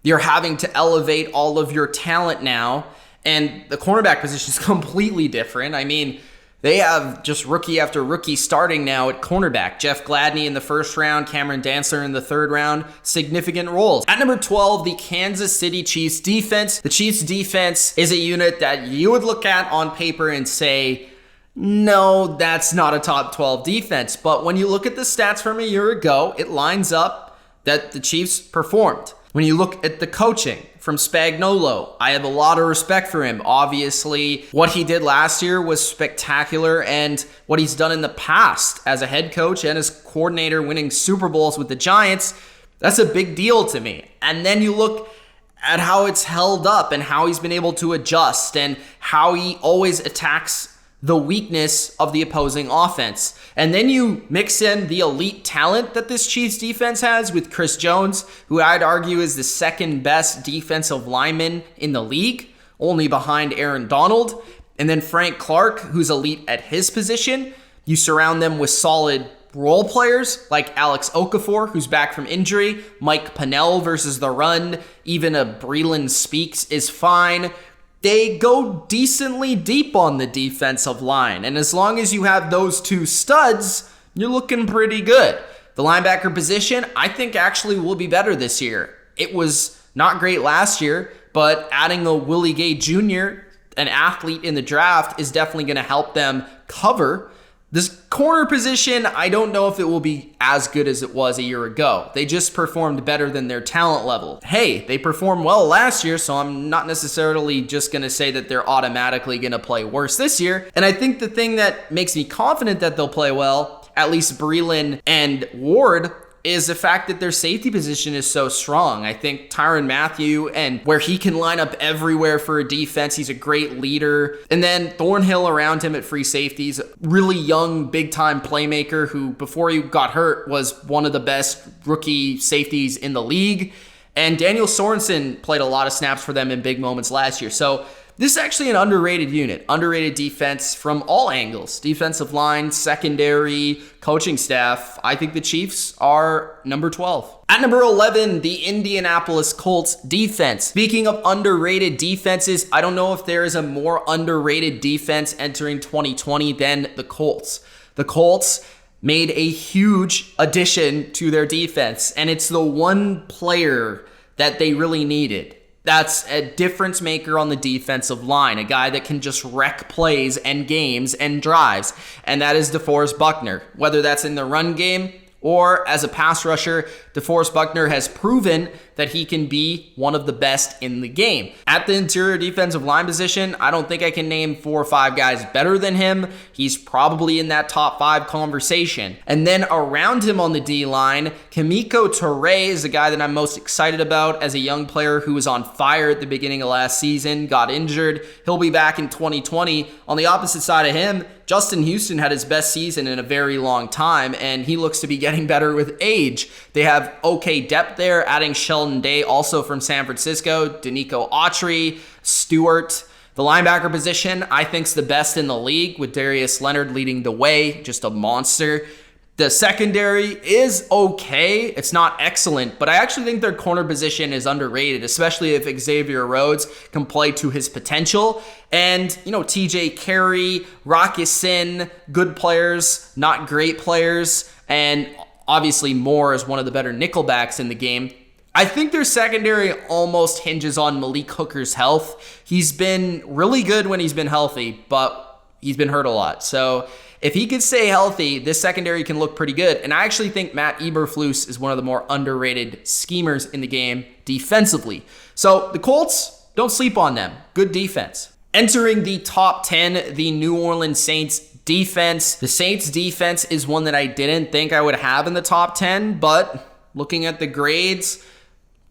You're having to elevate all of your talent now. And the cornerback position is completely different. I mean, they have just rookie after rookie starting now at cornerback. Jeff Gladney in the first round, Cameron Dantzler in the third round. Significant roles. At number 12, the Kansas City Chiefs defense. The Chiefs defense is a unit that you would look at on paper and say, no, that's not a top 12 defense. But when you look at the stats from a year ago, it lines up that the Chiefs performed. When you look at the coaching from Spagnuolo, I have a lot of respect for him. Obviously, what he did last year was spectacular, and what he's done in the past as a head coach and as coordinator winning Super Bowls with the Giants, that's a big deal to me. And then you look at how it's held up and how he's been able to adjust and how he always attacks the weakness of the opposing offense. And then you mix in the elite talent that this Chiefs defense has with Chris Jones, who I'd argue is the second best defensive lineman in the league, only behind Aaron Donald. And then Frank Clark, who's elite at his position. You surround them with solid role players like Alex Okafor, who's back from injury. Mike Pennell versus the run. Even a Breeland Speaks is fine. they go decently deep on the defensive line. And as long as you have those two studs, you're looking pretty good. The linebacker position, I think actually will be better this year. It was not great last year, but adding a Willie Gay Jr., an athlete in the draft, is definitely going to help them cover. This corner position, I don't know if it will be as good as it was a year ago. They just performed better than their talent level. Hey, they performed well last year, so I'm not necessarily just going to say that they're automatically going to play worse this year. And I think the thing that makes me confident that they'll play well, at least Breeland and Ward, is the fact that their safety position is so strong. I think Tyrann Mathieu, and where he can line up everywhere for a defense, he's a great leader. And then Thornhill around him at free safeties, really young, big-time playmaker who, before he got hurt, was one of the best rookie safeties in the league. And Daniel Sorensen played a lot of snaps for them in big moments last year. So this is actually an underrated unit, underrated defense from all angles. Defensive line, secondary, coaching staff. I think the Chiefs are number 12. At number 11, the Indianapolis Colts defense. Speaking of underrated defenses, I don't know if there is a more underrated defense entering 2020 than the Colts. The Colts made a huge addition to their defense, and it's the one player that they really needed. That's a difference maker on the defensive line, a guy that can just wreck plays and games and drives, and that is DeForest Buckner. Whether that's in the run game or as a pass rusher, DeForest Buckner has proven that he can be one of the best in the game. At the interior defensive line position, I don't think I can name 4 or 5 guys better than him. He's probably in that top 5 conversation. And then around him on the D-line, Kemoko Turay is the guy that I'm most excited about as a young player who was on fire at the beginning of last season, got injured. He'll be back in 2020. On the opposite side of him, Justin Houston had his best season in a very long time, and he looks to be getting better with age. They have okay depth there, adding Sheldon Day, also from San Francisco, Danico Autry, Stewart. The linebacker position, I think, is the best in the league, with Darius Leonard leading the way, just a monster. The secondary is okay. It's not excellent, but I actually think their corner position is underrated, especially if Xavier Rhodes can play to his potential. And, TJ Carey, Rocky Sin, good players, not great players, and obviously Moore is one of the better nickelbacks in the game. I think their secondary almost hinges on Malik Hooker's health. He's been really good when he's been healthy, but he's been hurt a lot. So if he could stay healthy, this secondary can look pretty good. And I actually think Matt Eberflus is one of the more underrated schemers in the game defensively. So the Colts, don't sleep on them. Good defense. Entering the top 10, the New Orleans Saints defense. The Saints defense is one that I didn't think I would have in the top 10, but looking at the grades,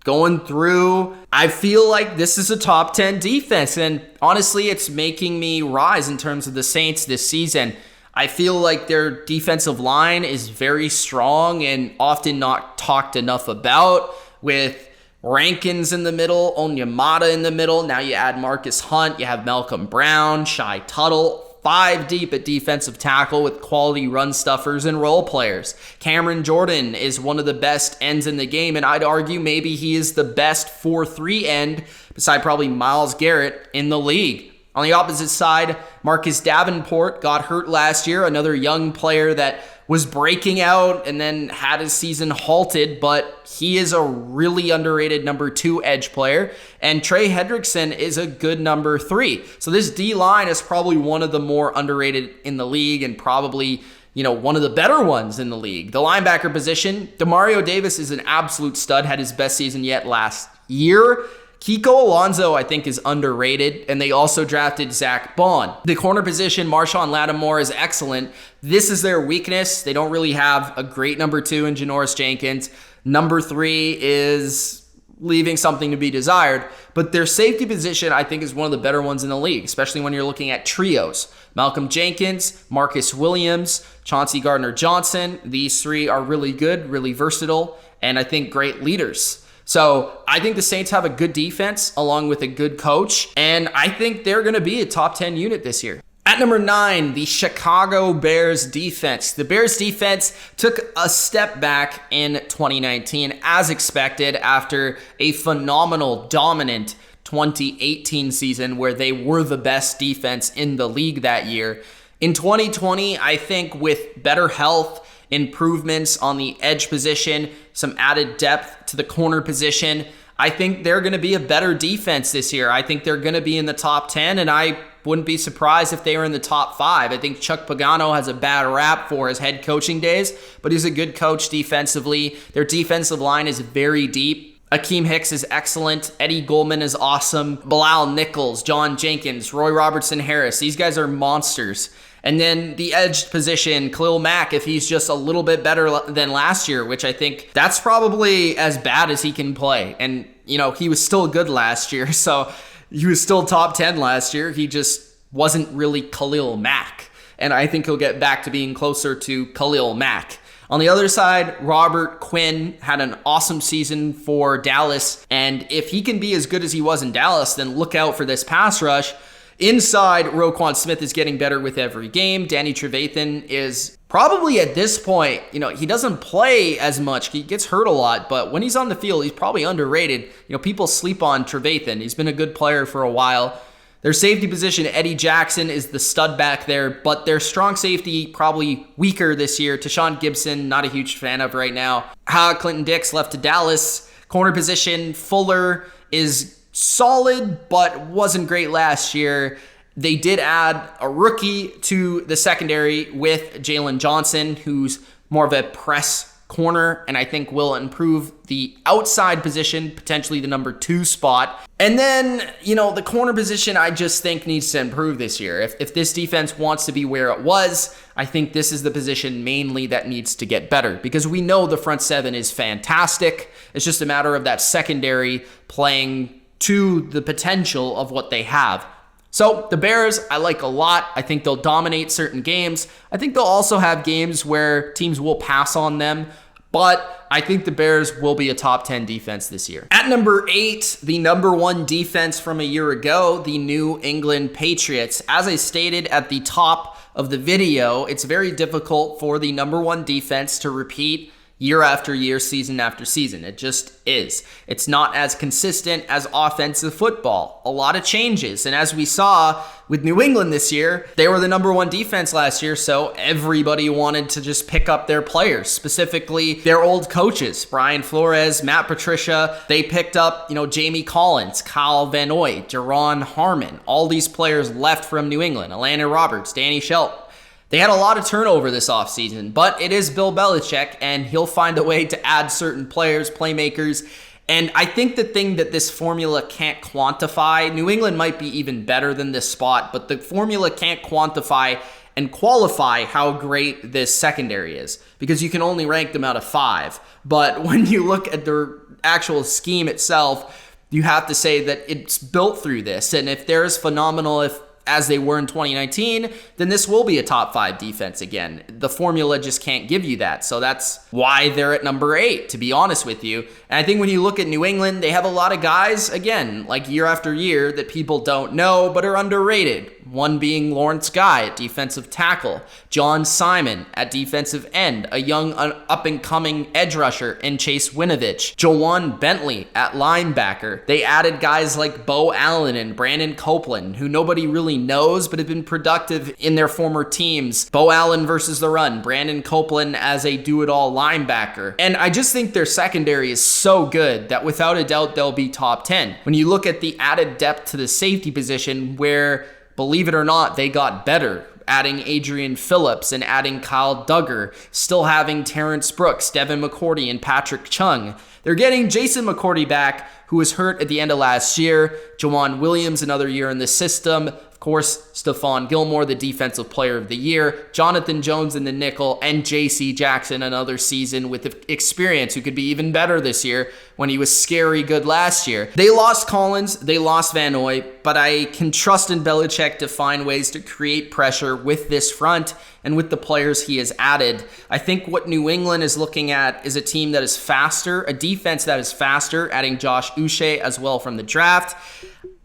going through, I feel like this is a top 10 defense. And honestly, it's making me rise in terms of the Saints this season. I feel like their defensive line is very strong and often not talked enough about, with Rankins in the middle, Onyemata in the middle. Now you add Marcus Hunt, you have Malcolm Brown, Shai Tuttle, 5 deep at defensive tackle with quality run stuffers and role players. Cameron Jordan is one of the best ends in the game, and I'd argue maybe he is the best 4-3 end, beside probably Myles Garrett, in the league. On the opposite side, Marcus Davenport got hurt last year, another young player that was breaking out and then had his season halted, but he is a really underrated number 2 edge player. And Trey Hendrickson is a good number 3. So this D-line is probably one of the more underrated in the league, and probably, one of the better ones in the league. The linebacker position, Demario Davis is an absolute stud, had his best season yet last year. Kiko Alonso, I think, is underrated, and they also drafted Zach Bond. The corner position, Marshawn Lattimore, is excellent. This is their weakness. They don't really have a great number 2 in Janoris Jenkins. Number 3 is leaving something to be desired, but their safety position, I think, is one of the better ones in the league, especially when you're looking at trios. Malcolm Jenkins, Marcus Williams, Chauncey Gardner-Johnson. These 3 are really good, really versatile, and I think great leaders. So I think the Saints have a good defense along with a good coach, and I think they're going to be a top 10 unit this year. At number 9, the Chicago Bears defense. The Bears defense took a step back in 2019 as expected after a phenomenal, dominant 2018 season where they were the best defense in the league that year. In 2020, I think with better health, improvements on the edge position, some added depth to the corner position, I think they're going to be a better defense this year. I think they're going to be in the top 10, and I wouldn't be surprised if they were in the top 5. I think Chuck Pagano has a bad rap for his head coaching days, but he's a good coach defensively. Their defensive line is very deep. Akeem Hicks is excellent. Eddie Goldman is awesome. Bilal Nichols, John Jenkins, Roy Robertson Harris. These guys are monsters. And then the edge position, Khalil Mack, if he's just a little bit better than last year, which I think that's probably as bad as he can play. And, he was still good last year, so he was still top 10 last year. He just wasn't really Khalil Mack. And I think he'll get back to being closer to Khalil Mack. On the other side, Robert Quinn had an awesome season for Dallas. And if he can be as good as he was in Dallas, then look out for this pass rush. Inside, Roquan Smith is getting better with every game. Danny Trevathan is probably at this point, he doesn't play as much. He gets hurt a lot, but when he's on the field, he's probably underrated. People sleep on Trevathan. He's been a good player for a while. Their safety position, Eddie Jackson is the stud back there, but their strong safety probably weaker this year. Tashawn Gibson, not a huge fan of right now. Clinton Dix left to Dallas. Corner position, Fuller is solid, but wasn't great last year. They did add a rookie to the secondary with Jalen Johnson, who's more of a press corner, and I think will improve the outside position, potentially the number 2 spot. And then, the corner position I just think needs to improve this year. If this defense wants to be where it was, I think this is the position mainly that needs to get better, because we know the front 7 is fantastic. It's just a matter of that secondary playing to the potential of what they have. So the Bears, I like a lot. I think they'll dominate certain games. I think they'll also have games where teams will pass on them, but I think the Bears will be a top 10 defense this year. At number 8, the number 1 defense from a year ago, the New England Patriots. As I stated at the top of the video, it's very difficult for the number 1 defense to repeat year after year, season after season. It just is. It's not as consistent as offensive football. A lot of changes. And as we saw with New England this year, they were the number 1 defense last year, so everybody wanted to just pick up their players, specifically their old coaches, Brian Flores, Matt Patricia. They picked up, Jamie Collins, Kyle Van Noy, Jaron Harmon. All these players left from New England. Atlanta Roberts, Danny Shelton. They had a lot of turnover this offseason, but it is Bill Belichick, and he'll find a way to add certain players, playmakers. And I think the thing that this formula can't quantify, New England might be even better than this spot, but the formula can't quantify and qualify how great this secondary is, because you can only rank them out of 5. But when you look at the actual scheme itself, you have to say that it's built through this. And if they're as phenomenal as they were in 2019, then this will be a top 5 defense again. The formula just can't give you that. So that's why they're at number 8, to be honest with you. And I think when you look at New England, they have a lot of guys, again, like year after year, that people don't know but are underrated. One being Lawrence Guy at defensive tackle, John Simon at defensive end, a young up-and-coming edge rusher in Chase Winovich, Jawan Bentley at linebacker. They added guys like Bo Allen and Brandon Copeland, who nobody really knows but have been productive in their former teams. Bo Allen versus the run, Brandon Copeland as a do-it-all linebacker. And I just think their secondary is so good that without a doubt they'll be top 10. When you look at the added depth to the safety position, where, believe it or not, they got better, adding Adrian Phillips and adding Kyle Duggar, still having Terrence Brooks, Devin McCourty, and Patrick Chung. They're getting Jason McCourty back, who was hurt at the end of last year. Jawan Williams, another year in the system. Of course, Stephon Gilmore, the Defensive Player of the Year. Jonathan Jones in the nickel, and J.C. Jackson, another season with experience, who could be even better this year when he was scary good last year. They lost Collins, they lost Van Noy, but I can trust in Belichick to find ways to create pressure with this front and with the players he has added. I think what New England is looking at is a team that is faster, a defense that is faster, adding Josh Uche as well from the draft.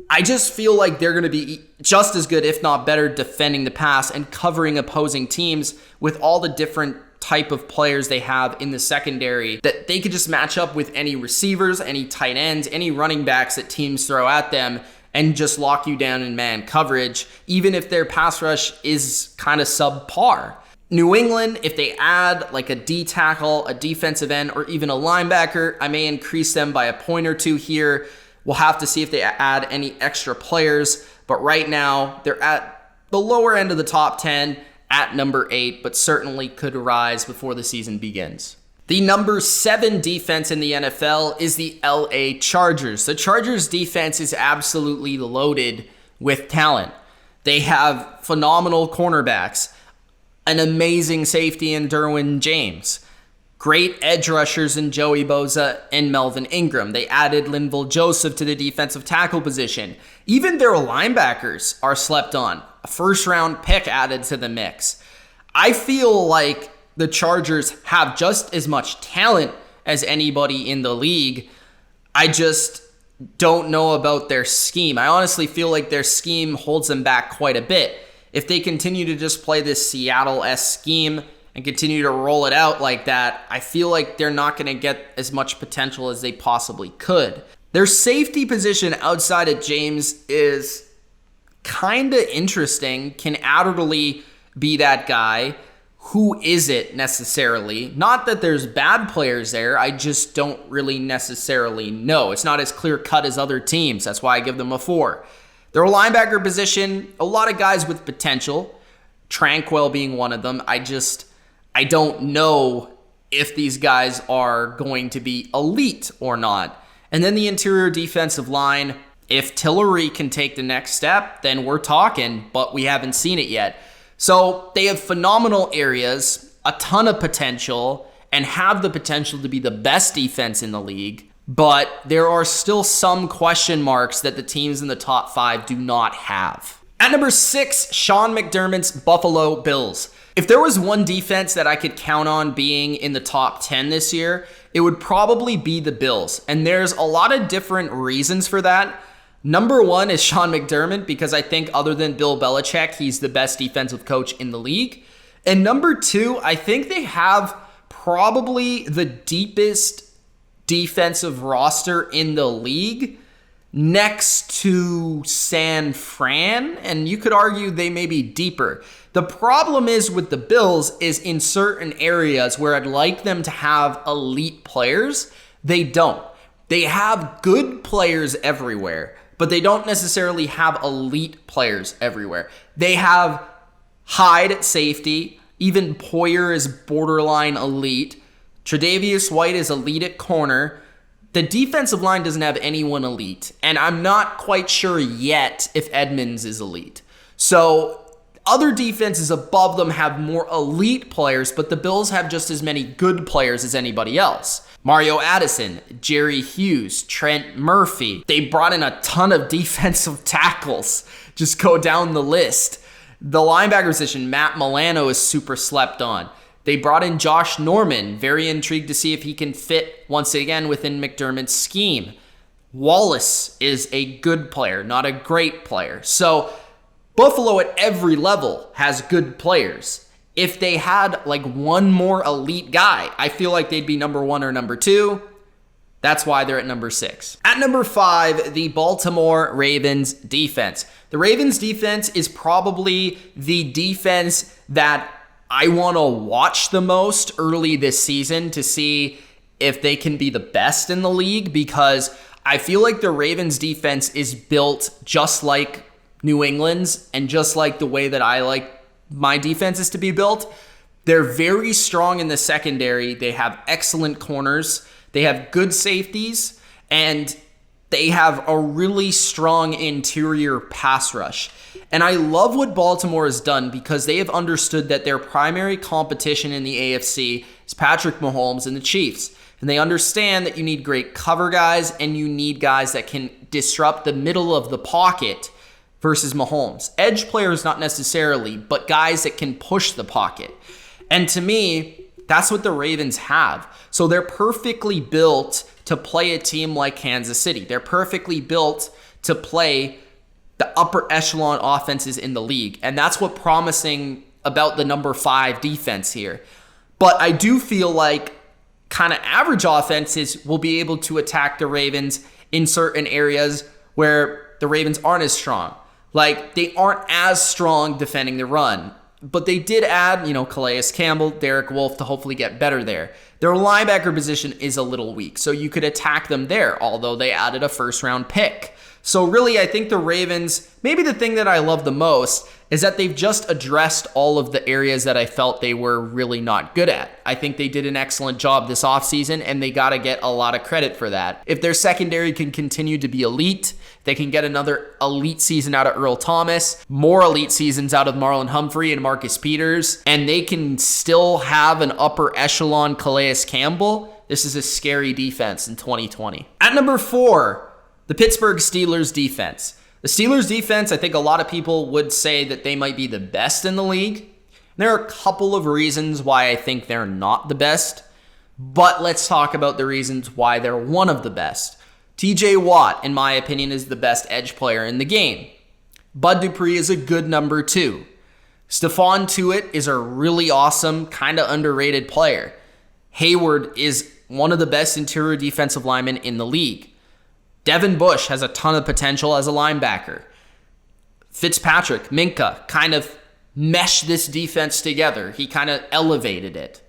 I just feel like they're going to be just as good, if not better, defending the pass and covering opposing teams with all the different type of players they have in the secondary that they could just match up with any receivers, any tight ends, any running backs that teams throw at them and just lock you down in man coverage, even if their pass rush is kind of subpar. New England, if they add like a D tackle, a defensive end, or even a linebacker, I may increase them by a point or two here. We'll have to see if they add any extra players. But right now, they're at the lower end of the top 10 at number 8, but certainly could rise before the season begins. The number 7 defense in the NFL is the LA Chargers. The Chargers defense is absolutely loaded with talent. They have phenomenal cornerbacks, an amazing safety in Derwin James, great edge rushers in Joey Bosa and Melvin Ingram. They added Linval Joseph to the defensive tackle position. Even their linebackers are slept on. A first-round pick added to the mix. I feel like the Chargers have just as much talent as anybody in the league. I just don't know about their scheme. I honestly feel like their scheme holds them back quite a bit. If they continue to just play this Seattle-esque scheme and continue to roll it out like that, I feel like they're not going to get as much potential as they possibly could. Their safety position outside of James is kind of interesting. Can Adderley be that guy? Who is it necessarily? Not that there's bad players there. I just don't really necessarily know. It's not as clear-cut as other teams. That's why I give them a 4. Their linebacker position, a lot of guys with potential. Tranquil being one of them. I don't know if these guys are going to be elite or not. And then the interior defensive line, if Tillery can take the next step, then we're talking, but we haven't seen it yet. So they have phenomenal areas, a ton of potential, and have the potential to be the best defense in the league. But there are still some question marks that the teams in the top 5 do not have. At number 6, Sean McDermott's Buffalo Bills. If there was one defense that I could count on being in the top 10 this year, it would probably be the Bills. And there's a lot of different reasons for that. Number 1 is Sean McDermott, because I think other than Bill Belichick, he's the best defensive coach in the league. And number 2, I think they have probably the deepest defensive roster in the league next to San Fran, and you could argue they may be deeper. The problem is with the Bills is in certain areas where I'd like them to have elite players, they don't. They have good players everywhere, but they don't necessarily have elite players everywhere. They have Hyde at safety. Even Poyer is borderline elite. Tre'Davious White is elite at corner. The defensive line doesn't have anyone elite, and I'm not quite sure yet if Edmonds is elite. So other defenses above them have more elite players, but the Bills have just as many good players as anybody else. Mario Addison, Jerry Hughes, Trent Murphy. They brought in a ton of defensive tackles. Just go down the list. The linebacker position, Matt Milano is super slept on. They brought in Josh Norman. Very intrigued to see if he can fit once again within McDermott's scheme. Wallace is a good player, not a great player. So Buffalo at every level has good players. If they had like one more elite guy, I feel like they'd be number 1 or number 2. That's why they're at number 6. At number 5, the Baltimore Ravens defense. The Ravens defense is probably the defense that I want to watch the most early this season to see if they can be the best in the league, because I feel like the Ravens defense is built just like New England's and just like the way that I like my defenses to be built. They're very strong in the secondary. They have excellent corners. They have good safeties, and they have a really strong interior pass rush. And I love what Baltimore has done because they have understood that their primary competition in the AFC is Patrick Mahomes and the Chiefs. And they understand that you need great cover guys and you need guys that can disrupt the middle of the pocket versus Mahomes. Edge players, not necessarily, but guys that can push the pocket. And to me, that's what the Ravens have. So they're perfectly built to play a team like Kansas City. They're perfectly built to play the upper echelon offenses in the league. And that's what's promising about the number 5 defense here. But I do feel like kind of average offenses will be able to attack the Ravens in certain areas where the Ravens aren't as strong. Like, they aren't as strong defending the run. But they did add, Calais Campbell, Derek Wolfe to hopefully get better there. Their linebacker position is a little weak, so you could attack them there, although they added a first-round pick. So really, I think the Ravens, maybe the thing that I love the most is that they've just addressed all of the areas that I felt they were really not good at. I think they did an excellent job this offseason, and they got to get a lot of credit for that. If their secondary can continue to be elite, they can get another elite season out of Earl Thomas, more elite seasons out of Marlon Humphrey and Marcus Peters, and they can still have an upper echelon Calais Campbell. This is a scary defense in 2020. At number 4, the Pittsburgh Steelers defense. The Steelers defense, I think a lot of people would say that they might be the best in the league. There are a couple of reasons why I think they're not the best, but let's talk about the reasons why they're one of the best. TJ Watt, in my opinion, is the best edge player in the game. Bud Dupree is a good number 2. Stephon Tuitt is a really awesome, kind of underrated player. Hayward is one of the best interior defensive linemen in the league. Devin Bush has a ton of potential as a linebacker. Fitzpatrick, Minka, kind of meshed this defense together. He kind of elevated it.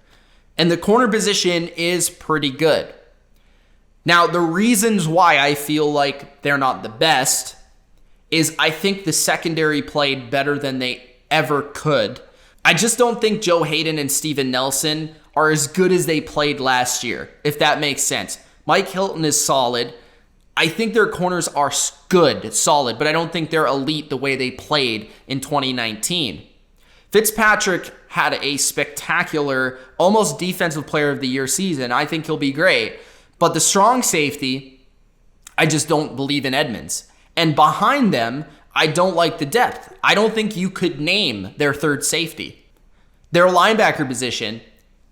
And the corner position is pretty good. Now, the reasons why I feel like they're not the best is I think the secondary played better than they ever could. I just don't think Joe Hayden and Steven Nelson are as good as they played last year, if that makes sense. Mike Hilton is solid. I think their corners are good, solid, but I don't think they're elite the way they played in 2019. Fitzpatrick had a spectacular, almost defensive player of the year season. I think he'll be great. But the strong safety, I just don't believe in Edmonds. And behind them, I don't like the depth. I don't think you could name their third safety. Their linebacker position,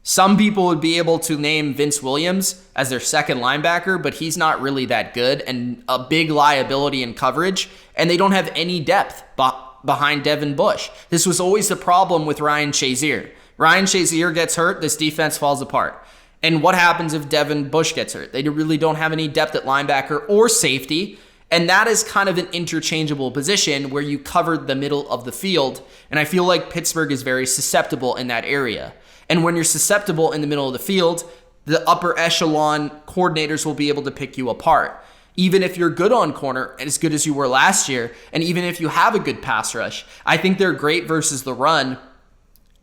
some people would be able to name Vince Williams as their second linebacker, but he's not really that good and a big liability in coverage, and they don't have any depth behind Devin Bush. This was always the problem with Ryan Shazier. Ryan Shazier gets hurt, this defense falls apart. And what happens if Devin Bush gets hurt? They really don't have any depth at linebacker or safety, and that is kind of an interchangeable position where you covered the middle of the field, and I feel like Pittsburgh is very susceptible in that area. And when you're susceptible in the middle of the field, the upper echelon coordinators will be able to pick you apart. Even if you're good on corner, as good as you were last year, and even if you have a good pass rush, I think they're great versus the run.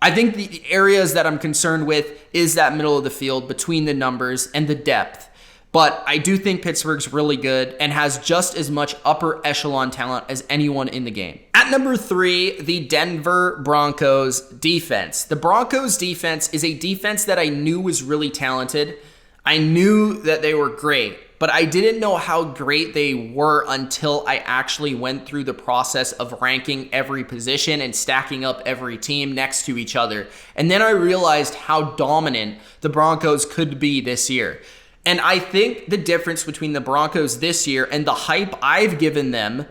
I think the areas that I'm concerned with is that middle of the field between the numbers and the depth. But I do think Pittsburgh's really good and has just as much upper echelon talent as anyone in the game. At number 3, the Denver Broncos defense. The Broncos defense is a defense that I knew was really talented. I knew that they were great, but I didn't know how great they were until I actually went through the process of ranking every position and stacking up every team next to each other. And then I realized how dominant the Broncos could be this year. And I think the difference between the Broncos this year and the hype I've given them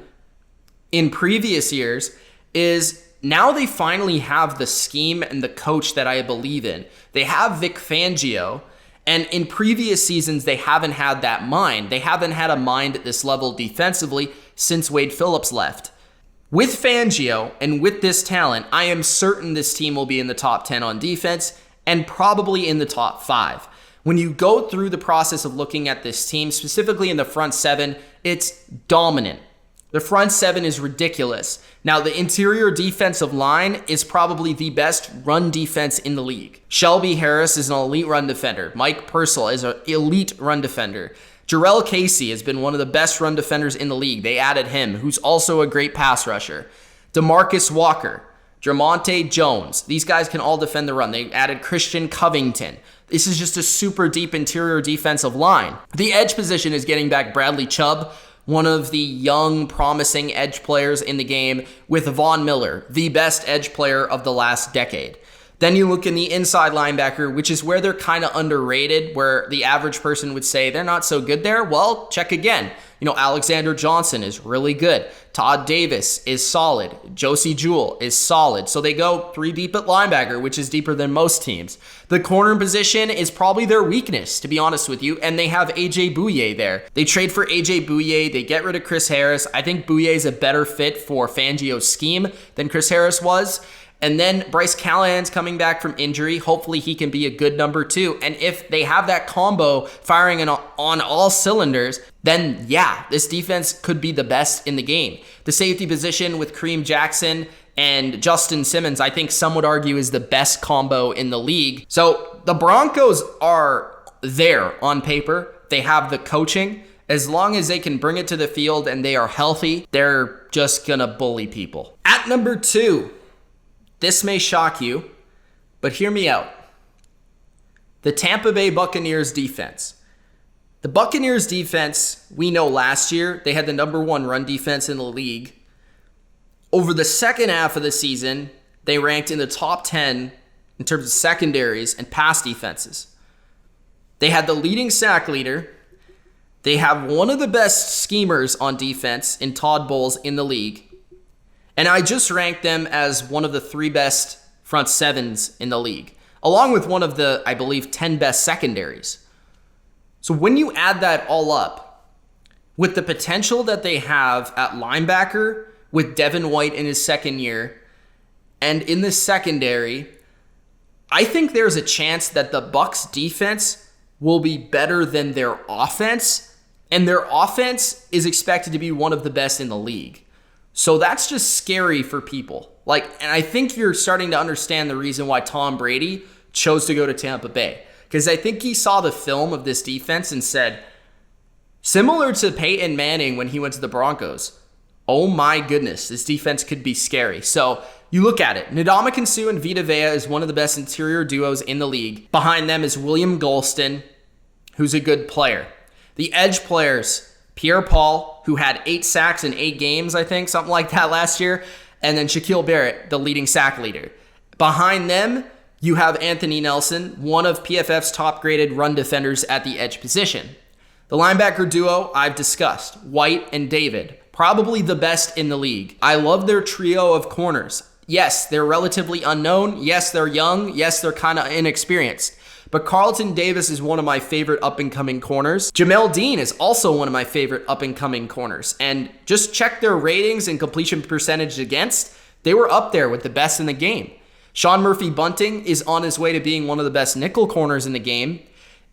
in previous years is now they finally have the scheme and the coach that I believe in. They have Vic Fangio, and in previous seasons, they haven't had that mind. They haven't had a mind at this level defensively since Wade Phillips left. With Fangio and with this talent, I am certain this team will be in the top 10 on defense and probably in the top 5. When you go through the process of looking at this team, specifically in the front 7, it's dominant. The front 7 is ridiculous. Now, the interior defensive line is probably the best run defense in the league. Shelby Harris is an elite run defender. Mike Purcell is an elite run defender. Jarrell Casey has been one of the best run defenders in the league. They added him, who's also a great pass rusher. DeMarcus Walker, Jermonte Jones. These guys can all defend the run. They added Christian Covington. This is just a super deep interior defensive line. The edge position is getting back Bradley Chubb, one of the young, promising edge players in the game, with Von Miller, the best edge player of the last decade. Then you look in the inside linebacker, which is where they're kind of underrated, where the average person would say they're not so good there. Well, check again. Alexander Johnson is really good. Todd Davis is solid. Josie Jewell is solid. So they go 3 deep at linebacker, which is deeper than most teams. The corner position is probably their weakness, to be honest with you, and they have AJ Bouye there. They trade for AJ Bouye. They get rid of Chris Harris. I think Bouye is a better fit for Fangio's scheme than Chris Harris was. And then Bryce Callahan's coming back from injury. Hopefully he can be a good number 2. And if they have that combo firing on all cylinders, then yeah, this defense could be the best in the game. The safety position with Kareem Jackson and Justin Simmons, I think some would argue, is the best combo in the league. So the Broncos are there on paper. They have the coaching. As long as they can bring it to the field and they are healthy, they're just gonna bully people. At number 2, this may shock you, but hear me out. The Tampa Bay Buccaneers defense. The Buccaneers defense, we know last year, they had the number 1 run defense in the league. Over the second half of the season, they ranked in the top 10 in terms of secondaries and pass defenses. They had the leading sack leader. They have one of the best schemers on defense in Todd Bowles in the league. And I just ranked them as one of the 3 best front sevens in the league, along with one of the, I believe, 10 best secondaries. So when you add that all up, with the potential that they have at linebacker with Devin White in his second year, and in the secondary, I think there's a chance that the Bucs defense will be better than their offense, and their offense is expected to be one of the best in the league. So that's just scary for people. And I think you're starting to understand the reason why Tom Brady chose to go to Tampa Bay. Because I think he saw the film of this defense and said, similar to Peyton Manning when he went to the Broncos, oh my goodness, this defense could be scary. So you look at it. Ndamukong Suh and Vita Vea is one of the best interior duos in the league. Behind them is William Golston, who's a good player. The edge players, Pierre-Paul, who had 8 sacks in 8 games, I think, something like that last year. And then Shaquille Barrett, the leading sack leader. Behind them, you have Anthony Nelson, one of PFF's top-graded run defenders at the edge position. The linebacker duo I've discussed, White and David, probably the best in the league. I love their trio of corners. Yes, they're relatively unknown. Yes, they're young. Yes, they're kind of inexperienced. But Carlton Davis is one of my favorite up-and-coming corners. Jamel Dean is also one of my favorite up-and-coming corners. And just check their ratings and completion percentage against. They were up there with the best in the game. Sean Murphy-Bunting is on his way to being one of the best nickel corners in the game.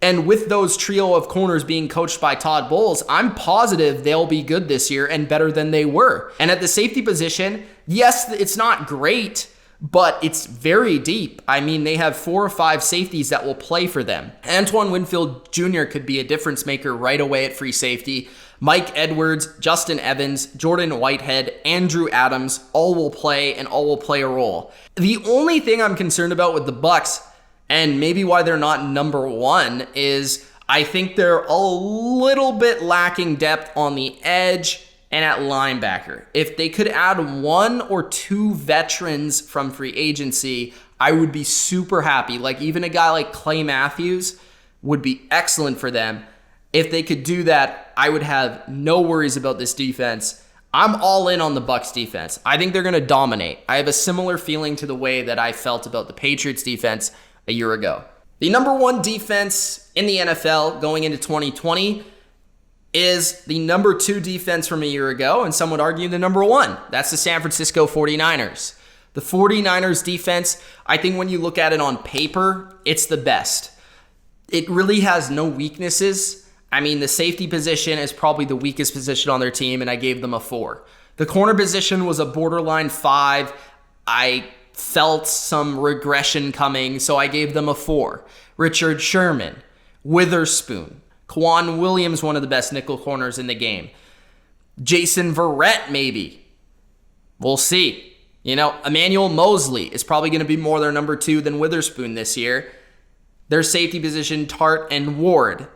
And with those trio of corners being coached by Todd Bowles, I'm positive they'll be good this year and better than they were. And at the safety position, yes, it's not great, but it's very deep. I mean, they have 4 or 5 safeties that will play for them. Antoine Winfield Jr. could be a difference maker right away at free safety. Mike Edwards, Justin Evans, Jordan Whitehead, Andrew Adams, all will play and all will play a role. The only thing I'm concerned about with the Bucs, and maybe why they're not number 1, is I think they're a little bit lacking depth on the edge and at linebacker. If they could add 1 or 2 veterans from free agency, I would be super happy. Even a guy like Clay Matthews would be excellent for them. If they could do that, I would have no worries about this defense. I'm all in on the Bucs defense. I think they're going to dominate. I have a similar feeling to the way that I felt about the Patriots defense a year ago. The number 1 defense in the NFL going into 2020 is the number 2 defense from a year ago, and some would argue the number 1. That's the San Francisco 49ers. The 49ers defense, I think when you look at it on paper, it's the best. It really has no weaknesses. I mean, the safety position is probably the weakest position on their team, and I gave them a 4. The corner position was a borderline 5. I felt some regression coming, so I gave them a 4. Richard Sherman, Witherspoon, Kwan Williams, one of the best nickel corners in the game. Jason Verrett, maybe. We'll see. Emmanuel Mosley is probably going to be more their number 2 than Witherspoon this year. Their safety position, Tart and Ward.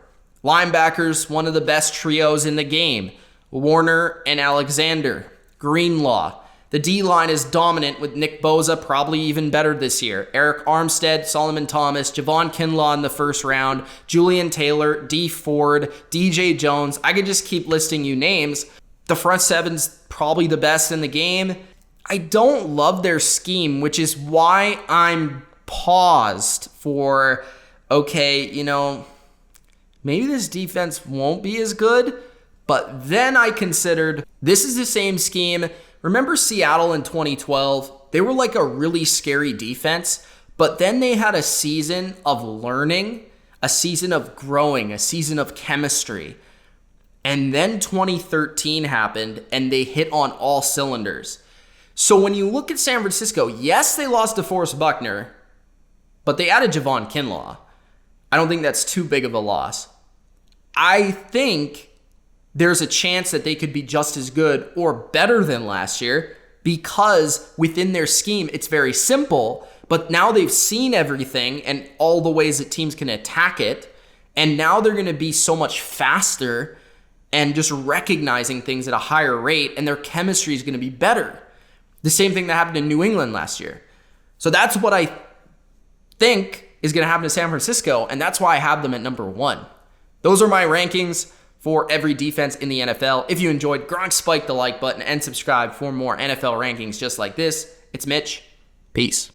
Linebackers, one of the best trios in the game. Warner and Alexander. Greenlaw. The D-line is dominant with Nick Bosa, probably even better this year. Eric Armstead, Solomon Thomas, Javon Kinlaw in the first round, Julian Taylor, D. Ford, DJ Jones. I could just keep listing you names. The front seven's probably the best in the game. I don't love their scheme, which is why I'm paused for, okay, maybe this defense won't be as good. But then I considered, this is the same scheme. Remember Seattle in 2012? They were like a really scary defense, but then they had a season of learning, a season of growing, a season of chemistry. And then 2013 happened and they hit on all cylinders. So when you look at San Francisco, yes, they lost DeForest Buckner, but they added Javon Kinlaw. I don't think that's too big of a loss. I think there's a chance that they could be just as good or better than last year because within their scheme, it's very simple, but now they've seen everything and all the ways that teams can attack it, and now they're going to be so much faster and just recognizing things at a higher rate, and their chemistry is going to be better. The same thing that happened in New England last year. So that's what I think is going to happen to San Francisco, and that's why I have them at number 1. Those are my rankings for every defense in the NFL. If you enjoyed, spike the like button and subscribe for more NFL rankings just like this. It's Mitch. Peace.